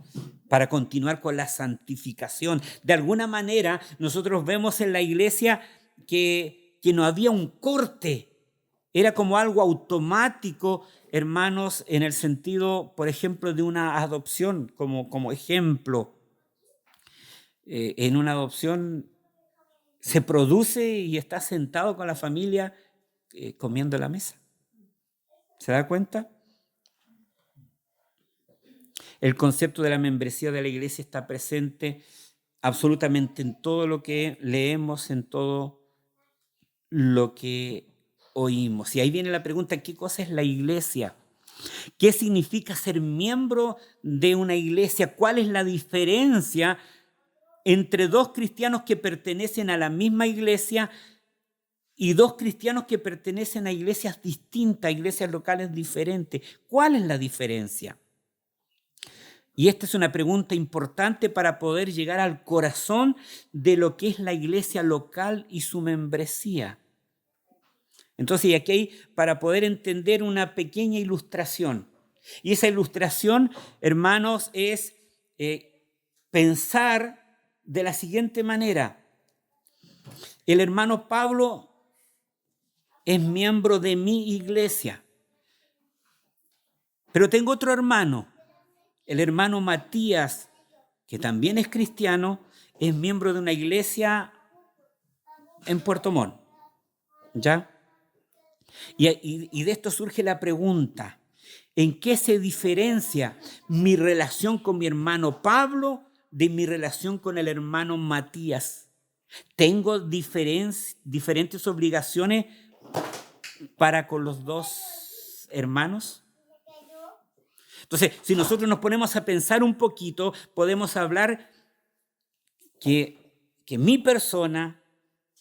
para continuar con la santificación. De alguna manera nosotros vemos en la iglesia que no había un corte, era como algo automático, hermanos, en el sentido, por ejemplo, de una adopción, como ejemplo. En una adopción se produce y está sentado con la familia comiendo la mesa. ¿Se da cuenta? El concepto de la membresía de la iglesia está presente absolutamente en todo lo que leemos, en todo lo que oímos. Y ahí viene la pregunta, ¿qué cosa es la iglesia? ¿Qué significa ser miembro de una iglesia? ¿Cuál es la diferencia entre dos cristianos que pertenecen a la misma iglesia y dos cristianos que pertenecen a iglesias distintas, iglesias locales diferentes? ¿Cuál es la diferencia? Y esta es una pregunta importante para poder llegar al corazón de lo que es la iglesia local y su membresía. Entonces, aquí hay para poder entender una pequeña ilustración. Y esa ilustración, hermanos, es pensar de la siguiente manera. El hermano Pablo es miembro de mi iglesia, pero tengo otro hermano, el hermano Matías, que también es cristiano, es miembro de una iglesia en Puerto Montt, ¿ya? Y de esto surge la pregunta, ¿en qué se diferencia mi relación con mi hermano Pablo de mi relación con el hermano Matías? ¿Tengo diferentes obligaciones para con los dos hermanos? Entonces, si nosotros nos ponemos a pensar un poquito, podemos hablar que mi persona,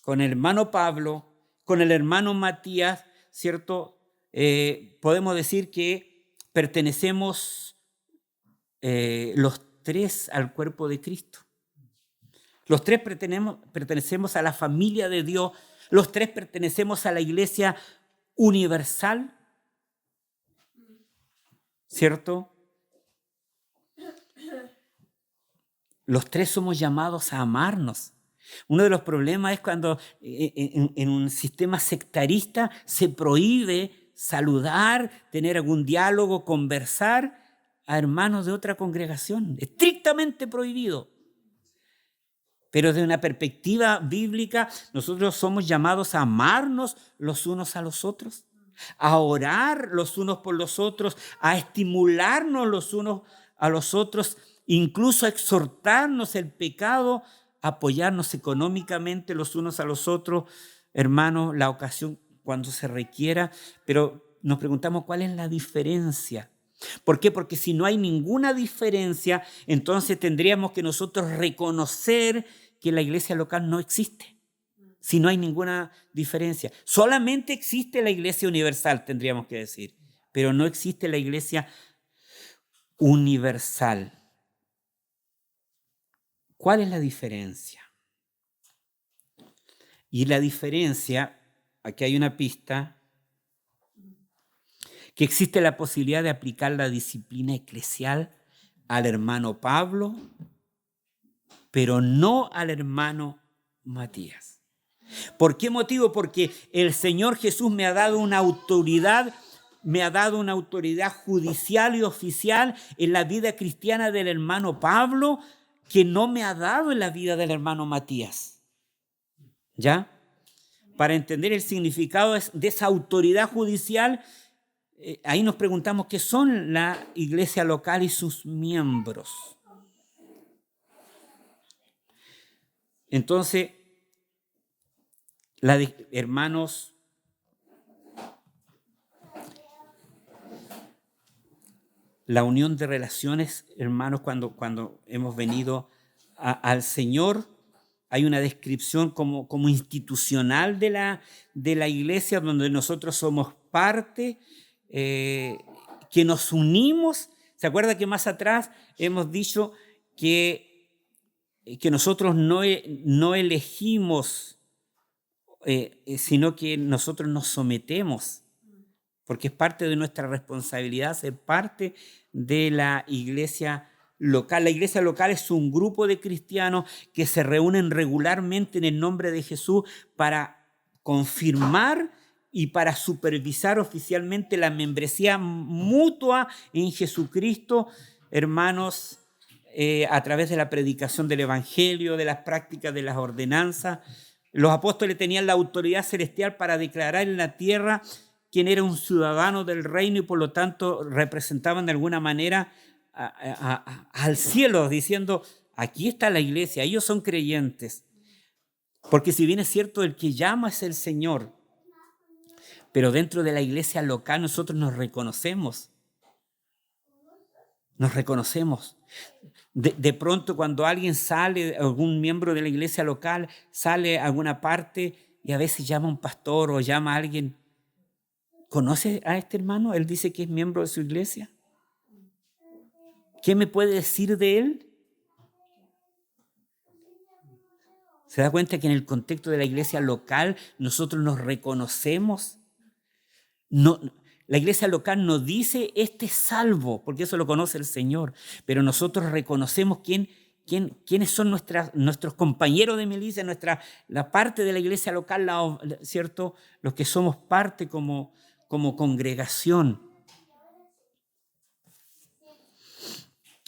con el hermano Pablo, con el hermano Matías, ¿cierto? Podemos decir que pertenecemos los tres al cuerpo de Cristo. Los tres pertenecemos a la familia de Dios. Los tres pertenecemos a la iglesia universal, ¿cierto? Los tres somos llamados a amarnos. Uno de los problemas es cuando en un sistema sectarista se prohíbe saludar, tener algún diálogo, conversar a hermanos de otra congregación. Estrictamente prohibido. Pero desde una perspectiva bíblica, nosotros somos llamados a amarnos los unos a los otros, a orar los unos por los otros, a estimularnos los unos a los otros, incluso a exhortarnos el pecado, a apoyarnos económicamente los unos a los otros, hermanos, la ocasión cuando se requiera. Pero nos preguntamos cuál es la diferencia. ¿Por qué? Porque si no hay ninguna diferencia, entonces tendríamos que nosotros reconocer que la iglesia local no existe. Si no hay ninguna diferencia. Solamente existe la iglesia universal, tendríamos que decir, pero no existe la iglesia universal. ¿Cuál es la diferencia? Y la diferencia, aquí hay una pista, que existe la posibilidad de aplicar la disciplina eclesial al hermano Pablo, pero no al hermano Matías. ¿Por qué motivo? Porque el Señor Jesús me ha dado una autoridad judicial y oficial en la vida cristiana del hermano Pablo que no me ha dado en la vida del hermano Matías. ¿Ya? Para entender el significado de esa autoridad judicial, ahí nos preguntamos qué son la iglesia local y sus miembros. Entonces, hermanos, la unión de relaciones, hermanos, cuando hemos venido al Señor, hay una descripción como institucional de la iglesia, donde nosotros somos parte, que nos unimos. ¿Se acuerda que más atrás hemos dicho que nosotros no elegimos, sino que nosotros nos sometemos? Porque es parte de nuestra responsabilidad ser parte de la iglesia local. La iglesia local es un grupo de cristianos que se reúnen regularmente en el nombre de Jesús para confirmar y para supervisar oficialmente la membresía mutua en Jesucristo, hermanos, a través de la predicación del Evangelio, de las prácticas de las ordenanzas. Los apóstoles tenían la autoridad celestial para declarar en la tierra quién era un ciudadano del reino y por lo tanto representaban de alguna manera al cielo, diciendo, aquí está la iglesia, ellos son creyentes. Porque si bien es cierto, el que llama es el Señor, pero dentro de la iglesia local nosotros nos reconocemos. Nos reconocemos. De pronto cuando alguien sale, algún miembro de la iglesia local sale a alguna parte y a veces llama a un pastor o llama a alguien, ¿conoce a este hermano? Él dice que es miembro de su iglesia. ¿Qué me puede decir de él? ¿Se da cuenta que en el contexto de la iglesia local nosotros nos reconocemos? No, la iglesia local no dice este es salvo, porque eso lo conoce el Señor, pero nosotros reconocemos quiénes son nuestros compañeros de milicia, la parte de la iglesia local, ¿cierto? Los que somos parte como congregación.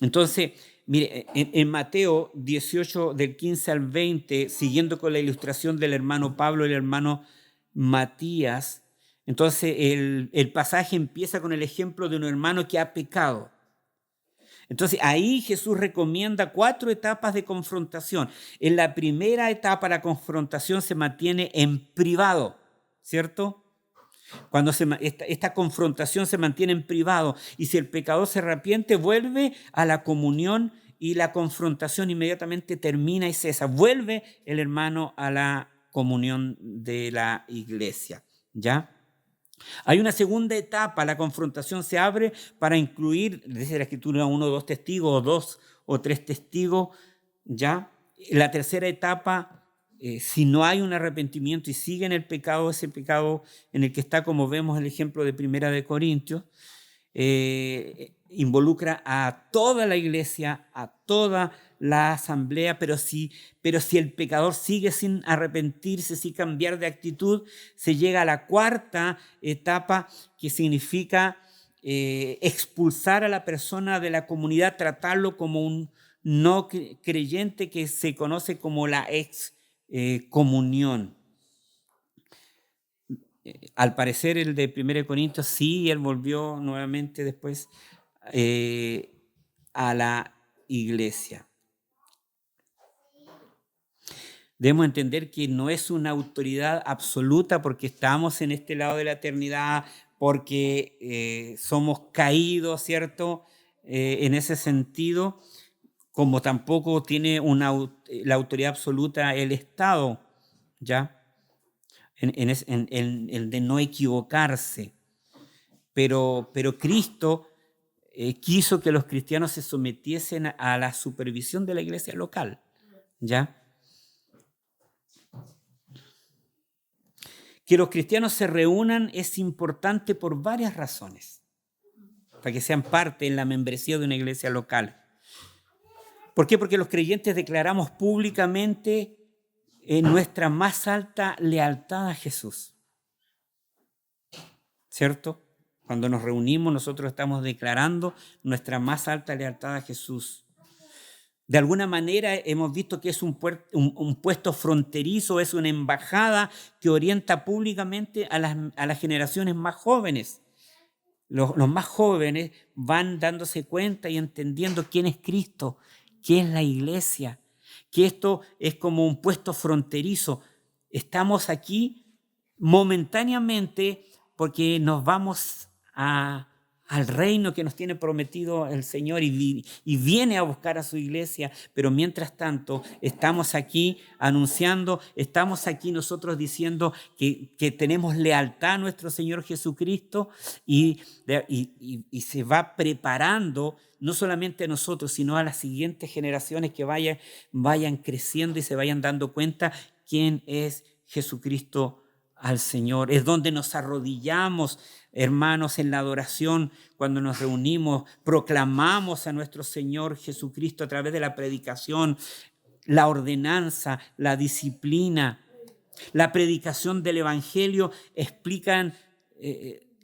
Entonces, mire, en Mateo 18, del 15 al 20, siguiendo con la ilustración del hermano Pablo y el hermano Matías, entonces el pasaje empieza con el ejemplo de un hermano que ha pecado. Entonces ahí Jesús recomienda 4 etapas de confrontación. En la primera etapa la confrontación se mantiene en privado, ¿cierto? Cuando esta confrontación se mantiene en privado y si el pecador se arrepiente, vuelve a la comunión y la confrontación inmediatamente termina y cesa. Vuelve el hermano a la comunión de la iglesia, ¿ya? Hay una segunda etapa, la confrontación se abre para incluir, dice la Escritura, 1 o 2 testigos, o 2 o 3 testigos, ¿ya? La tercera etapa, si no hay un arrepentimiento y sigue en el pecado, ese pecado en el que está, como vemos el ejemplo de 1 de Corintios, involucra a toda la iglesia, a toda la asamblea, pero si el pecador sigue sin arrepentirse, sin cambiar de actitud, se llega a la cuarta etapa, que significa expulsar a la persona de la comunidad, tratarlo como un no creyente, que se conoce como la excomunión. Al parecer el de 1 Corintios sí, él volvió nuevamente después a la iglesia. Debemos entender que no es una autoridad absoluta porque estamos en este lado de la eternidad, porque somos caídos, ¿cierto? En ese sentido, como tampoco tiene la autoridad absoluta el Estado, ¿ya? En el de no equivocarse. Pero Cristo quiso que los cristianos se sometiesen a la supervisión de la iglesia local, ¿ya? Que los cristianos se reúnan es importante por varias razones, para que sean parte en la membresía de una iglesia local. ¿Por qué? Porque los creyentes declaramos públicamente nuestra más alta lealtad a Jesús, ¿cierto? Cuando nos reunimos, nosotros estamos declarando nuestra más alta lealtad a Jesús. De alguna manera hemos visto que es un puesto fronterizo, es una embajada que orienta públicamente a las generaciones más jóvenes. Los más jóvenes van dándose cuenta y entendiendo quién es Cristo, qué es la iglesia, que esto es como un puesto fronterizo. Estamos aquí momentáneamente porque nos vamos a al reino que nos tiene prometido el Señor y viene a buscar a su iglesia, pero mientras tanto estamos aquí anunciando, estamos aquí nosotros diciendo que tenemos lealtad a nuestro Señor Jesucristo y se va preparando no solamente a nosotros, sino a las siguientes generaciones que vayan creciendo y se vayan dando cuenta quién es Jesucristo al Señor. Es donde nos arrodillamos, hermanos, en la adoración, cuando nos reunimos, proclamamos a nuestro Señor Jesucristo a través de la predicación, la ordenanza, la disciplina, la predicación del Evangelio, explican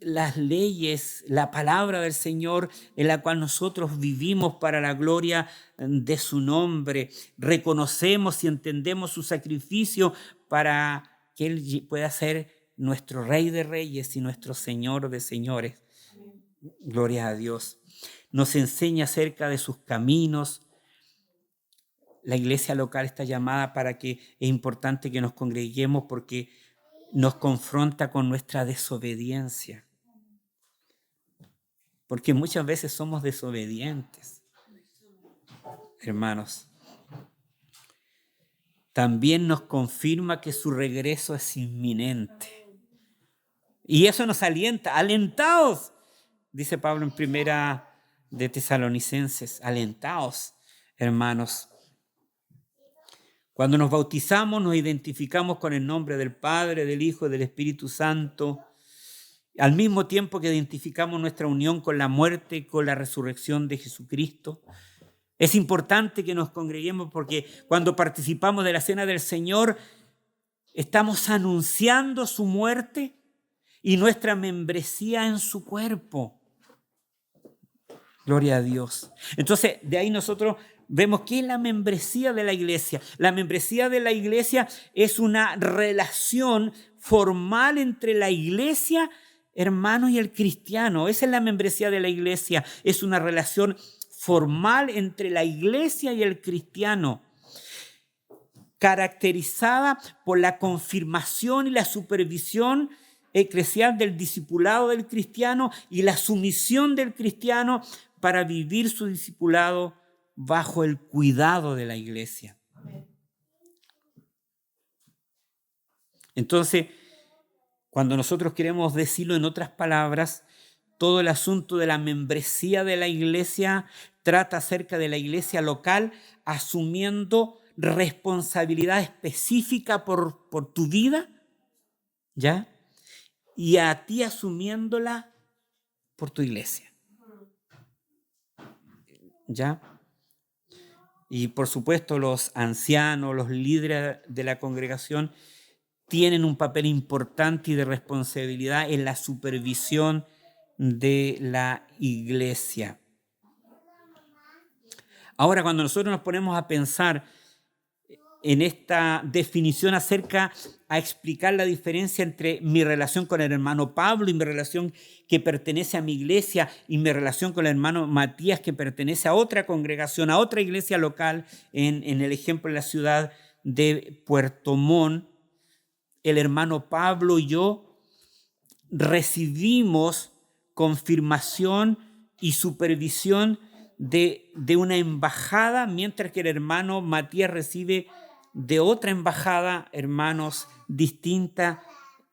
las leyes, la palabra del Señor en la cual nosotros vivimos para la gloria de su nombre. Reconocemos y entendemos su sacrificio para que Él pueda ser nuestro Rey de Reyes y nuestro Señor de Señores. Gloria a Dios. Nos enseña acerca de sus caminos. La iglesia local está llamada para que es importante que nos congreguemos porque nos confronta con nuestra desobediencia. Porque muchas veces somos desobedientes, hermanos. También nos confirma que su regreso es inminente. Y eso nos alienta. ¡Alentaos! Dice Pablo en primera de Tesalonicenses. Alentaos, hermanos. Cuando nos bautizamos, nos identificamos con el nombre del Padre, del Hijo y del Espíritu Santo. Al mismo tiempo que identificamos nuestra unión con la muerte y con la resurrección de Jesucristo. Es importante que nos congreguemos porque cuando participamos de la cena del Señor, estamos anunciando su muerte y nuestra membresía en su cuerpo. Gloria a Dios. Entonces, de ahí nosotros vemos qué es la membresía de la iglesia. La membresía de la iglesia es una relación formal entre la iglesia, hermanos, y el cristiano. Esa es la membresía de la iglesia. Es una relación formal entre la iglesia y el cristiano, caracterizada por la confirmación y la supervisión eclesial del discipulado del cristiano y la sumisión del cristiano para vivir su discipulado bajo el cuidado de la iglesia. Entonces, cuando nosotros queremos decirlo en otras palabras, todo el asunto de la membresía de la iglesia trata acerca de la iglesia local asumiendo responsabilidad específica por tu vida, ¿ya? Y a ti asumiéndola por tu iglesia, ¿ya? Y por supuesto los ancianos, los líderes de la congregación tienen un papel importante y de responsabilidad en la supervisión de la iglesia. Ahora, cuando nosotros nos ponemos a pensar en esta definición acerca a explicar la diferencia entre mi relación con el hermano Pablo y mi relación que pertenece a mi iglesia y mi relación con el hermano Matías que pertenece a otra congregación, a otra iglesia local, en el ejemplo de la ciudad de Puerto Montt, el hermano Pablo y yo recibimos confirmación y supervisión de una embajada, mientras que el hermano Matías recibe de otra embajada, hermanos, distinta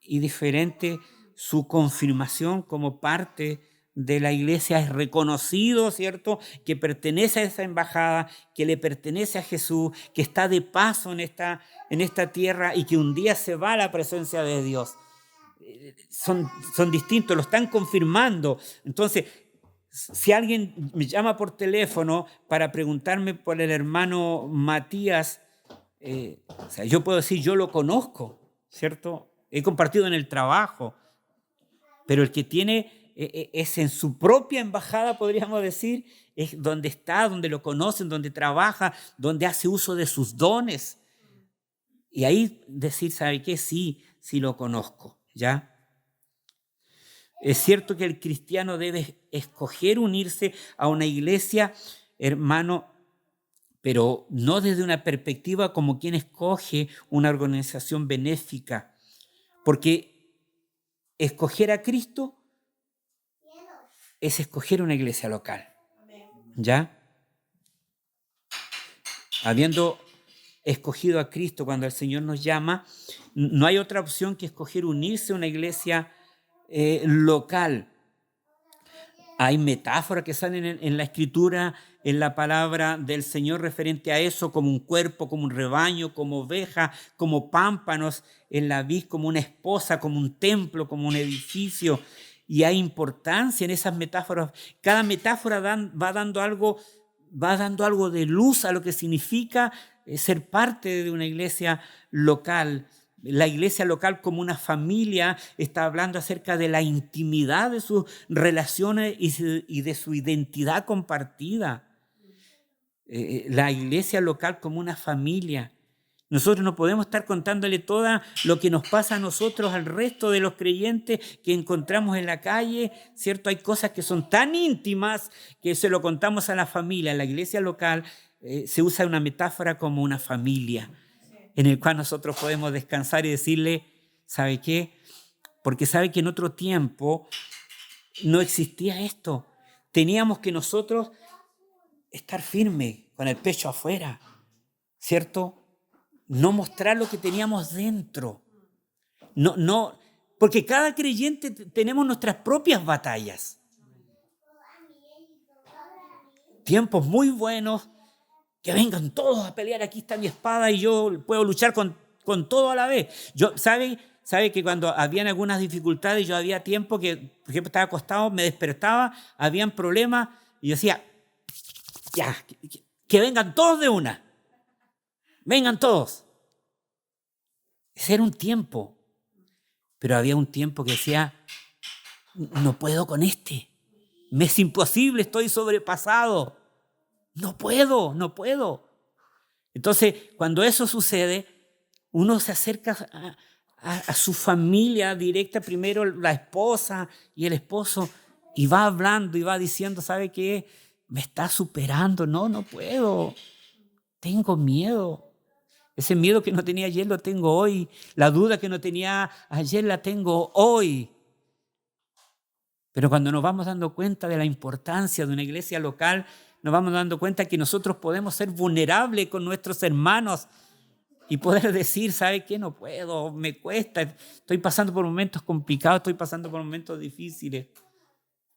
y diferente, su confirmación como parte de la iglesia. Es reconocido, ¿cierto?, que pertenece a esa embajada, que le pertenece a Jesús, que está de paso en esta tierra y que un día se va a la presencia de Dios. Son distintos, lo están confirmando. Entonces, si alguien me llama por teléfono para preguntarme por el hermano Matías, o sea, yo puedo decir, yo lo conozco, ¿cierto? He compartido en el trabajo, pero el que tiene es en su propia embajada, podríamos decir, es donde está, donde lo conocen, donde trabaja, donde hace uso de sus dones. Y ahí decir, ¿sabe qué? Sí lo conozco, ¿ya? Es cierto que el cristiano debe escoger unirse a una iglesia, hermano, pero no desde una perspectiva como quien escoge una organización benéfica, porque escoger a Cristo es escoger una iglesia local. ¿Ya? Habiendo escogido a Cristo cuando el Señor nos llama, no hay otra opción que escoger unirse a una iglesia local. Hay metáforas que salen en la Escritura, en la palabra del Señor referente a eso, como un cuerpo, como un rebaño, como oveja, como pámpanos en la vid, como una esposa, como un templo, como un edificio. Y hay importancia en esas metáforas. Cada metáfora va dando algo de luz a lo que significa ser parte de una iglesia local. La iglesia local como una familia está hablando acerca de la intimidad de sus relaciones y de su identidad compartida. La iglesia local como una familia. Nosotros no podemos estar contándole todo lo que nos pasa a nosotros, al resto de los creyentes que encontramos en la calle, ¿cierto? Hay cosas que son tan íntimas que se lo contamos a la familia. En la iglesia local se usa una metáfora como una familia, en el cual nosotros podemos descansar y decirle, ¿sabe qué? Porque sabe que en otro tiempo no existía esto. Teníamos que nosotros estar firmes, con el pecho afuera, ¿cierto? No mostrar lo que teníamos dentro. No, porque cada creyente tenemos nuestras propias batallas. Tiempos muy buenos, que vengan todos a pelear, aquí está mi espada y yo puedo luchar con todo a la vez. ¿Sabe que cuando habían algunas dificultades, yo había tiempo que, por ejemplo, estaba acostado, me despertaba, habían problemas y yo decía, ya, que vengan todos de una. Vengan todos. Ese era un tiempo. Pero había un tiempo que decía, no puedo con este. Me es imposible, estoy sobrepasado. No puedo. Entonces, cuando eso sucede, uno se acerca a su familia directa, primero la esposa y el esposo, y va hablando y va diciendo, ¿sabe qué? Me está superando. No puedo. Tengo miedo. Ese miedo que no tenía ayer lo tengo hoy. La duda que no tenía ayer la tengo hoy. Pero cuando nos vamos dando cuenta de la importancia de una iglesia local, nos vamos dando cuenta que nosotros podemos ser vulnerables con nuestros hermanos y poder decir, ¿sabe qué? No puedo, me cuesta, estoy pasando por momentos complicados, estoy pasando por momentos difíciles.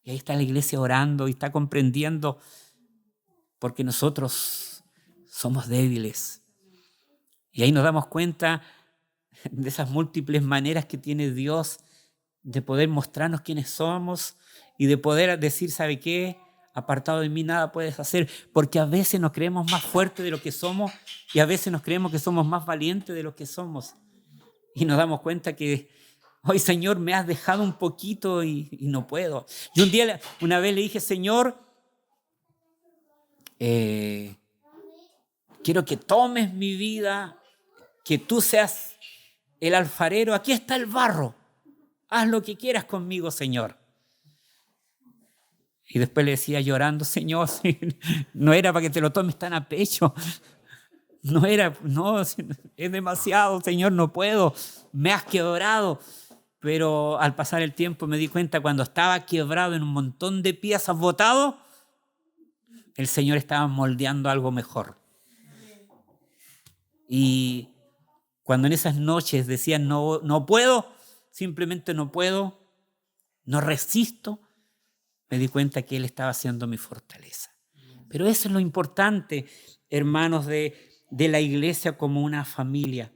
Y ahí está la iglesia orando y está comprendiendo, porque nosotros somos débiles. Y ahí nos damos cuenta de esas múltiples maneras que tiene Dios de poder mostrarnos quiénes somos y de poder decir, ¿sabe qué? Apartado de mí nada puedes hacer, porque a veces nos creemos más fuertes de lo que somos y a veces nos creemos que somos más valientes de lo que somos. Y nos damos cuenta que hoy, Señor, me has dejado un poquito y no puedo. Yo una vez le dije, Señor, quiero que tomes mi vida, que tú seas el alfarero, aquí está el barro, haz lo que quieras conmigo, Señor. Y después le decía llorando, Señor, no era para que te lo tomes tan a pecho, no, es demasiado, Señor, no puedo, me has quebrado. Pero al pasar el tiempo me di cuenta, cuando estaba quebrado en un montón de piezas botado, el Señor estaba moldeando algo mejor. Y cuando en esas noches decía no puedo, simplemente no puedo, no resisto, me di cuenta que Él estaba haciendo mi fortaleza. Pero eso es lo importante, hermanos, de la iglesia como una familia.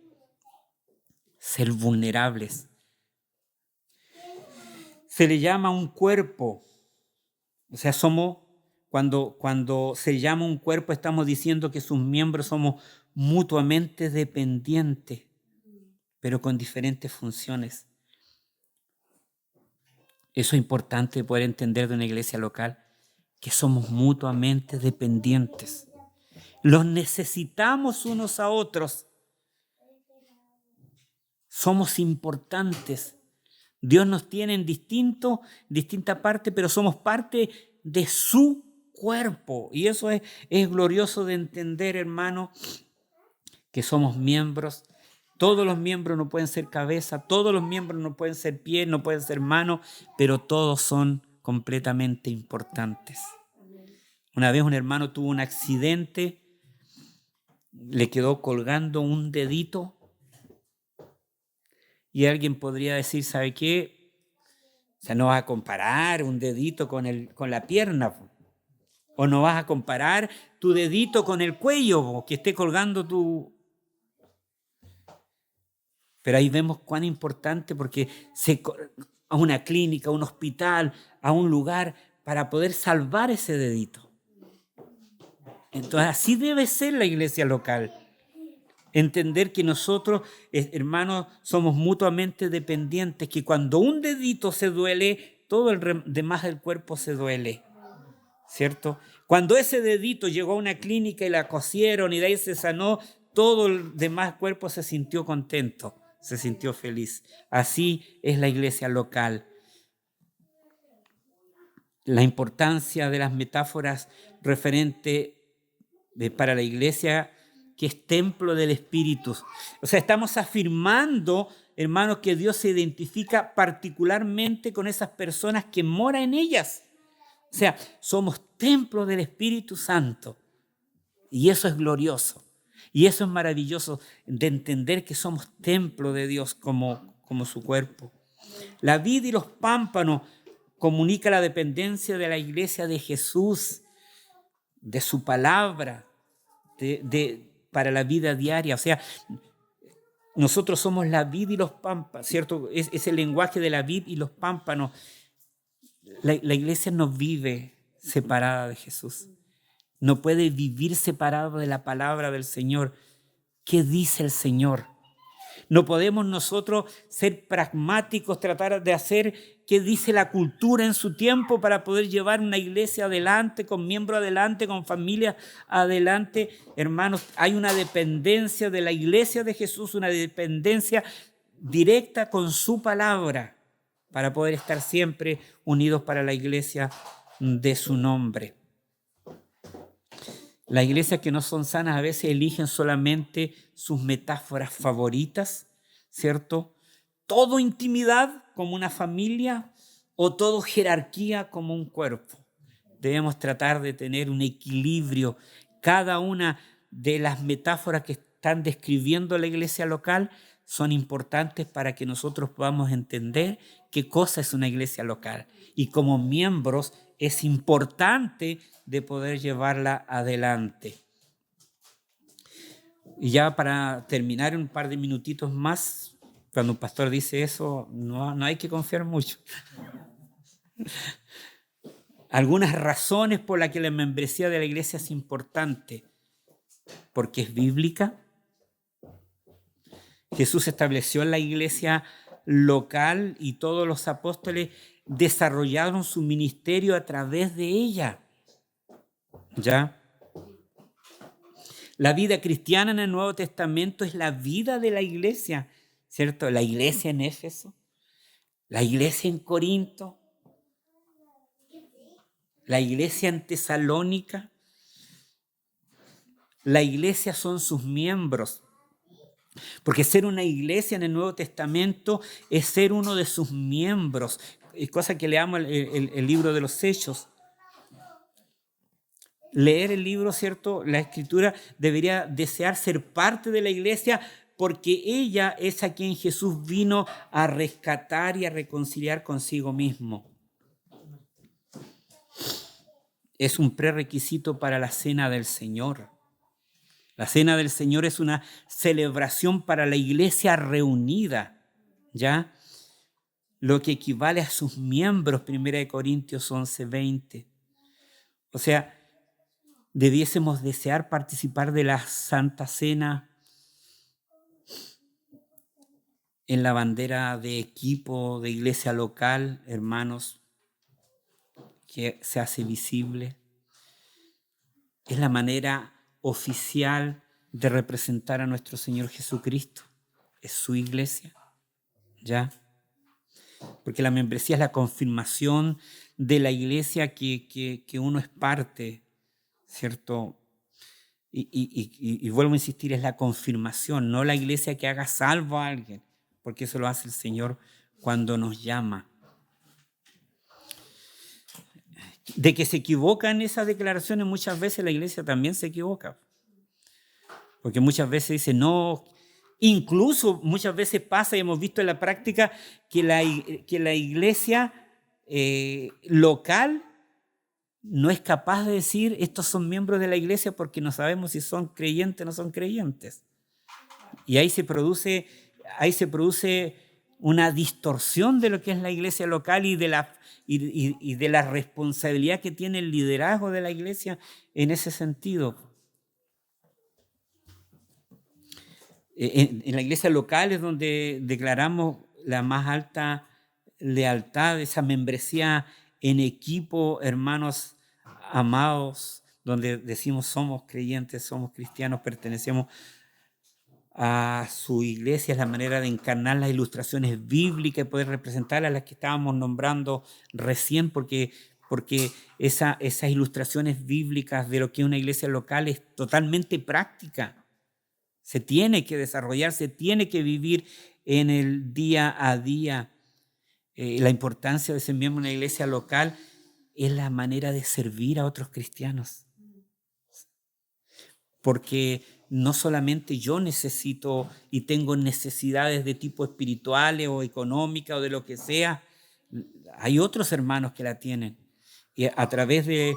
Ser vulnerables. Se le llama un cuerpo. O sea, cuando se llama un cuerpo, estamos diciendo que sus miembros somos mutuamente dependientes, pero con diferentes funciones. Eso es importante poder entender de una iglesia local, que somos mutuamente dependientes. Los necesitamos unos a otros. Somos importantes. Dios nos tiene en distinta parte, pero somos parte de su cuerpo. Y eso es glorioso de entender, hermano, que somos miembros. Todos los miembros no pueden ser cabeza, todos los miembros no pueden ser pie, no pueden ser mano, pero todos son completamente importantes. Una vez un hermano tuvo un accidente, le quedó colgando un dedito y alguien podría decir, ¿sabe qué? O sea, no vas a comparar un dedito con la pierna, o no vas a comparar tu dedito con el cuello que esté colgando tu... Pero ahí vemos cuán importante, porque a una clínica, a un hospital, a un lugar para poder salvar ese dedito. Entonces así debe ser la iglesia local. Entender que nosotros, hermanos, somos mutuamente dependientes, que cuando un dedito se duele, todo el demás del cuerpo se duele, ¿cierto? Cuando ese dedito llegó a una clínica y la cosieron y de ahí se sanó, todo el demás cuerpo se sintió contento, se sintió feliz. Así es la iglesia local. La importancia de las metáforas referente para la iglesia que es templo del Espíritu. O sea, estamos afirmando, hermanos, que Dios se identifica particularmente con esas personas que moran en ellas. O sea, somos templo del Espíritu Santo. Y eso es glorioso. Y eso es maravilloso de entender que somos templo de Dios como su cuerpo. La vid y los pámpanos comunica la dependencia de la iglesia de Jesús, de su palabra, para la vida diaria. O sea, nosotros somos la vid y los pámpanos, ¿cierto? Es el lenguaje de la vid y los pámpanos. La iglesia no vive separada de Jesús. No puede vivir separado de la palabra del Señor. ¿Qué dice el Señor? No podemos nosotros ser pragmáticos, tratar de hacer qué dice la cultura en su tiempo para poder llevar una iglesia adelante, con miembros adelante, con familias adelante. Hermanos, hay una dependencia de la iglesia de Jesús, una dependencia directa con su palabra para poder estar siempre unidos para la iglesia de su nombre. Las iglesias que no son sanas a veces eligen solamente sus metáforas favoritas, ¿cierto? Todo intimidad como una familia o todo jerarquía como un cuerpo. Debemos tratar de tener un equilibrio. Cada una de las metáforas que están describiendo la iglesia local son importantes para que nosotros podamos entender qué cosa es una iglesia local. Y como miembros es importante de poder llevarla adelante. Y ya para terminar, un par de minutitos más, cuando un pastor dice eso, no hay que confiar mucho. Algunas razones por las que la membresía de la iglesia es importante. Porque es bíblica. Jesús estableció la iglesia local y todos los apóstoles desarrollaron su ministerio a través de ella. ¿Ya? La vida cristiana en el Nuevo Testamento es la vida de la iglesia, ¿cierto? La iglesia en Éfeso, la iglesia en Corinto, la iglesia en Tesalónica. La iglesia son sus miembros, porque ser una iglesia en el Nuevo Testamento es ser uno de sus miembros, es cosa que leamos el libro de los Hechos. Leer el libro, ¿cierto? La Escritura debería desear ser parte de la iglesia porque ella es a quien Jesús vino a rescatar y a reconciliar consigo mismo. Es un prerequisito para la cena del Señor. La cena del Señor es una celebración para la iglesia reunida, ¿ya? Lo que equivale a sus miembros, 1 Corintios 11:20. O sea, debiésemos desear participar de la Santa Cena en la bandera de equipo de iglesia local, hermanos, que se hace visible. Es la manera oficial de representar a nuestro Señor Jesucristo. Es su iglesia, ¿ya? Porque la membresía es la confirmación de la iglesia que uno es parte, ¿cierto? Y vuelvo a insistir, es la confirmación, no la iglesia que haga salvo a alguien, porque eso lo hace el Señor cuando nos llama. De que se equivoca en esas declaraciones, muchas veces la iglesia también se equivoca. Porque muchas veces dice, no, incluso muchas veces pasa y hemos visto en la práctica que la iglesia local no es capaz de decir estos son miembros de la iglesia porque no sabemos si son creyentes o no son creyentes. Y ahí se produce una distorsión de lo que es la iglesia local y de la responsabilidad que tiene el liderazgo de la iglesia en ese sentido. En la iglesia local es donde declaramos la más alta lealtad, esa membresía en equipo, hermanos amados, donde decimos somos creyentes, somos cristianos, pertenecemos a su iglesia, es la manera de encarnar las ilustraciones bíblicas y poder representar a las que estábamos nombrando recién, porque esas ilustraciones bíblicas de lo que es una iglesia local es totalmente práctica. Se tiene que desarrollar, se tiene que vivir en el día a día. La importancia de ser miembro de una iglesia local es la manera de servir a otros cristianos. Porque no solamente yo necesito y tengo necesidades de tipo espirituales o económicas o de lo que sea, hay otros hermanos que la tienen. Y a través de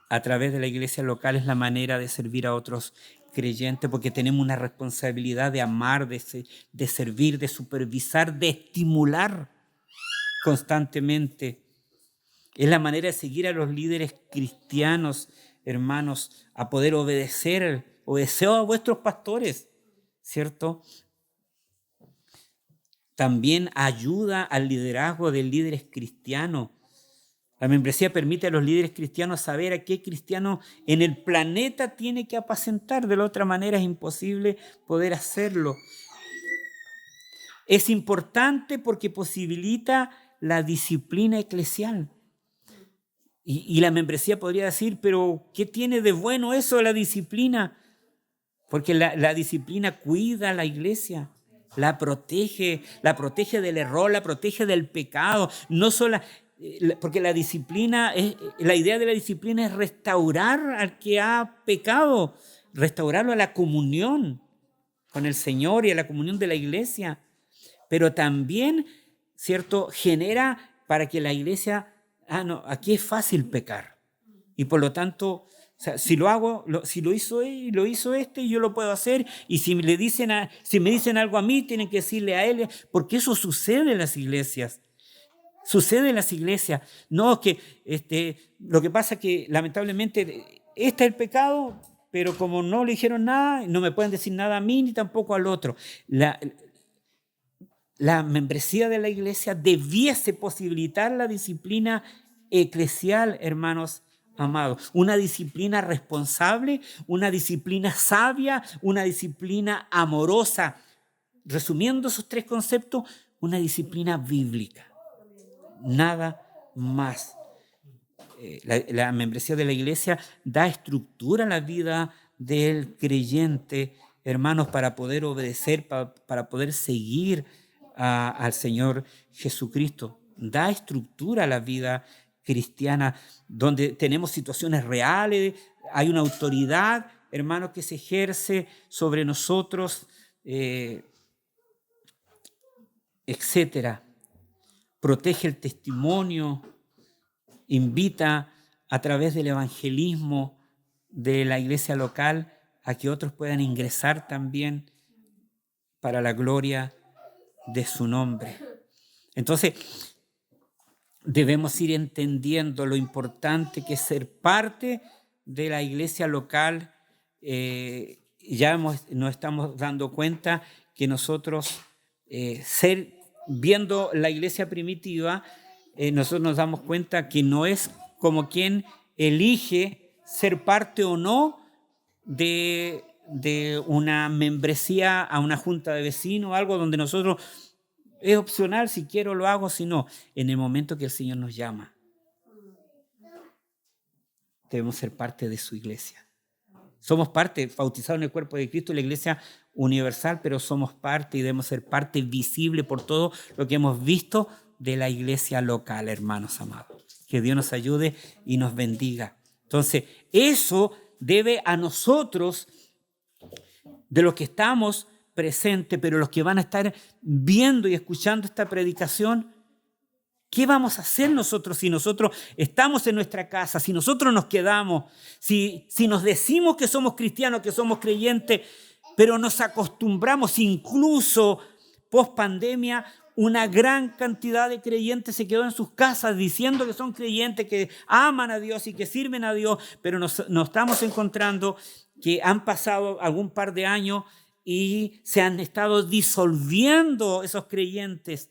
la iglesia local es la manera de servir a otros creyentes, porque tenemos una responsabilidad de amar, de servir, de supervisar, de estimular constantemente. Es la manera de seguir a los líderes cristianos, hermanos, a poder obedecer a vuestros pastores, ¿cierto? También ayuda al liderazgo de líderes cristianos. La membresía permite a los líderes cristianos saber a qué cristiano en el planeta tiene que apacentar. De la otra manera es imposible poder hacerlo. Es importante porque posibilita la disciplina eclesial. Y la membresía podría decir, pero ¿qué tiene de bueno eso de la disciplina? Porque la disciplina cuida a la iglesia, la protege del error, la protege del pecado. No solo, porque la idea de la disciplina es restaurar al que ha pecado, restaurarlo a la comunión con el Señor y a la comunión de la iglesia. Pero también, ¿cierto?, genera para que la iglesia, aquí es fácil pecar. Y por lo tanto, o sea, si lo hizo él y lo hizo yo lo puedo hacer. Y si me dicen algo a mí, tienen que decirle a él, porque eso sucede en las iglesias. Sucede en las iglesias. No, que lo que pasa es que lamentablemente este es el pecado, pero como no le dijeron nada, no me pueden decir nada a mí ni tampoco al otro. La membresía de la iglesia debiese posibilitar la disciplina eclesial, hermanos amados. Una disciplina responsable, una disciplina sabia, una disciplina amorosa. Resumiendo esos tres conceptos, una disciplina bíblica. Nada más. La membresía de la iglesia da estructura a la vida del creyente, hermanos, para poder obedecer, para poder seguir al Señor Jesucristo. Da estructura a la vida cristiana, donde tenemos situaciones reales, hay una autoridad, hermanos, que se ejerce sobre nosotros, etcétera. Protege el testimonio, invita a través del evangelismo de la iglesia local a que otros puedan ingresar también para la gloria de su nombre. Entonces, debemos ir entendiendo lo importante que es ser parte de la iglesia local. Nos estamos dando cuenta que nosotros, viendo la iglesia primitiva, nosotros nos damos cuenta que no es como quien elige ser parte o no de una membresía a una junta de vecinos, algo donde nosotros es opcional, si quiero lo hago, si no. En el momento que el Señor nos llama, debemos ser parte de su iglesia. Somos parte, bautizados en el cuerpo de Cristo, la iglesia universal, pero somos parte y debemos ser parte visible por todo lo que hemos visto de la iglesia local, hermanos amados. Que Dios nos ayude y nos bendiga. Entonces, eso debe a nosotros, de los que estamos presentes, pero los que van a estar viendo y escuchando esta predicación, ¿qué vamos a hacer nosotros si nosotros estamos en nuestra casa, si nosotros nos quedamos, si nos decimos que somos cristianos, que somos creyentes, pero nos acostumbramos, incluso post pandemia, una gran cantidad de creyentes se quedó en sus casas diciendo que son creyentes, que aman a Dios y que sirven a Dios, pero nos estamos encontrando que han pasado algún par de años y se han estado disolviendo esos creyentes.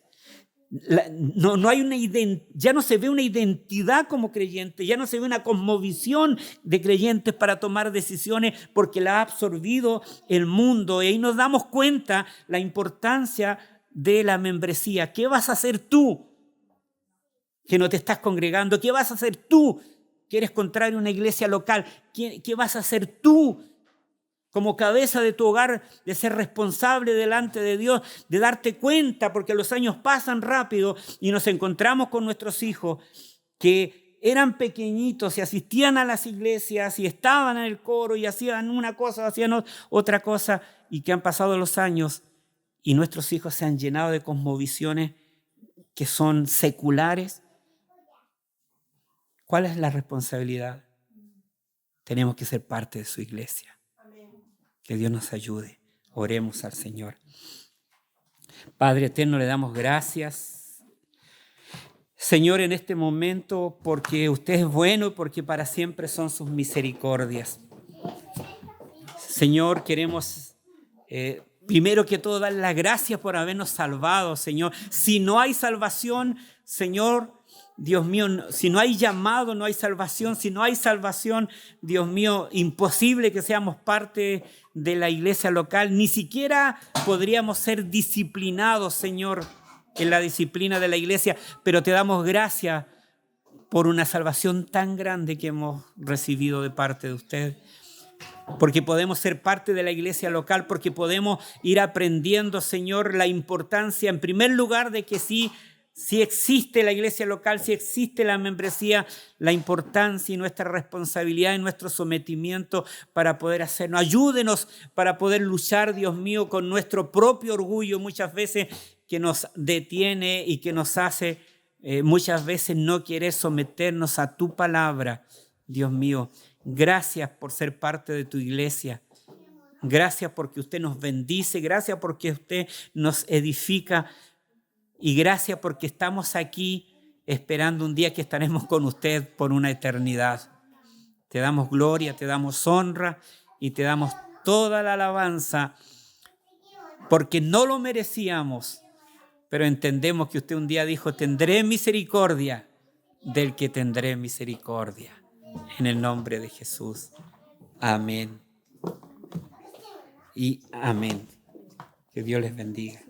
No hay ya no se ve una identidad como creyente, ya no se ve una cosmovisión de creyentes para tomar decisiones porque la ha absorbido el mundo. Y ahí nos damos cuenta la importancia de la membresía. ¿Qué vas a hacer tú que no te estás congregando? ¿Qué vas a hacer tú que eres contrario a una iglesia local? ¿Qué vas a hacer tú como cabeza de tu hogar, de ser responsable delante de Dios, de darte cuenta, porque los años pasan rápido y nos encontramos con nuestros hijos que eran pequeñitos y asistían a las iglesias y estaban en el coro y hacían una cosa, hacían otra cosa, y que han pasado los años y nuestros hijos se han llenado de cosmovisiones que son seculares? ¿Cuál es la responsabilidad? Tenemos que ser parte de su iglesia. Que Dios nos ayude. Oremos al Señor. Padre eterno, le damos gracias, Señor, en este momento, porque usted es bueno y porque para siempre son sus misericordias. Señor, queremos primero que todo dar las gracias por habernos salvado, Señor. Si no hay salvación, Señor, Dios mío, si no hay llamado, no hay salvación. Si no hay salvación, Dios mío, imposible que seamos parte de la iglesia local. Ni siquiera podríamos ser disciplinados, Señor, en la disciplina de la iglesia. Pero te damos gracias por una salvación tan grande que hemos recibido de parte de usted. Porque podemos ser parte de la iglesia local, porque podemos ir aprendiendo, Señor, la importancia, en primer lugar, de que sí existe la iglesia local, sí existe la membresía, la importancia y nuestra responsabilidad y nuestro sometimiento para poder hacernos. Ayúdenos para poder luchar, Dios mío, con nuestro propio orgullo muchas veces que nos detiene y que nos hace muchas veces no querer someternos a tu palabra, Dios mío. Gracias por ser parte de tu iglesia. Gracias porque usted nos bendice. Gracias porque usted nos edifica. Y gracias porque estamos aquí esperando un día que estaremos con usted por una eternidad. Te damos gloria, te damos honra y te damos toda la alabanza porque no lo merecíamos, pero entendemos que usted un día dijo: tendré misericordia del que tendré misericordia. En el nombre de Jesús. Amén. Y amén. Que Dios les bendiga.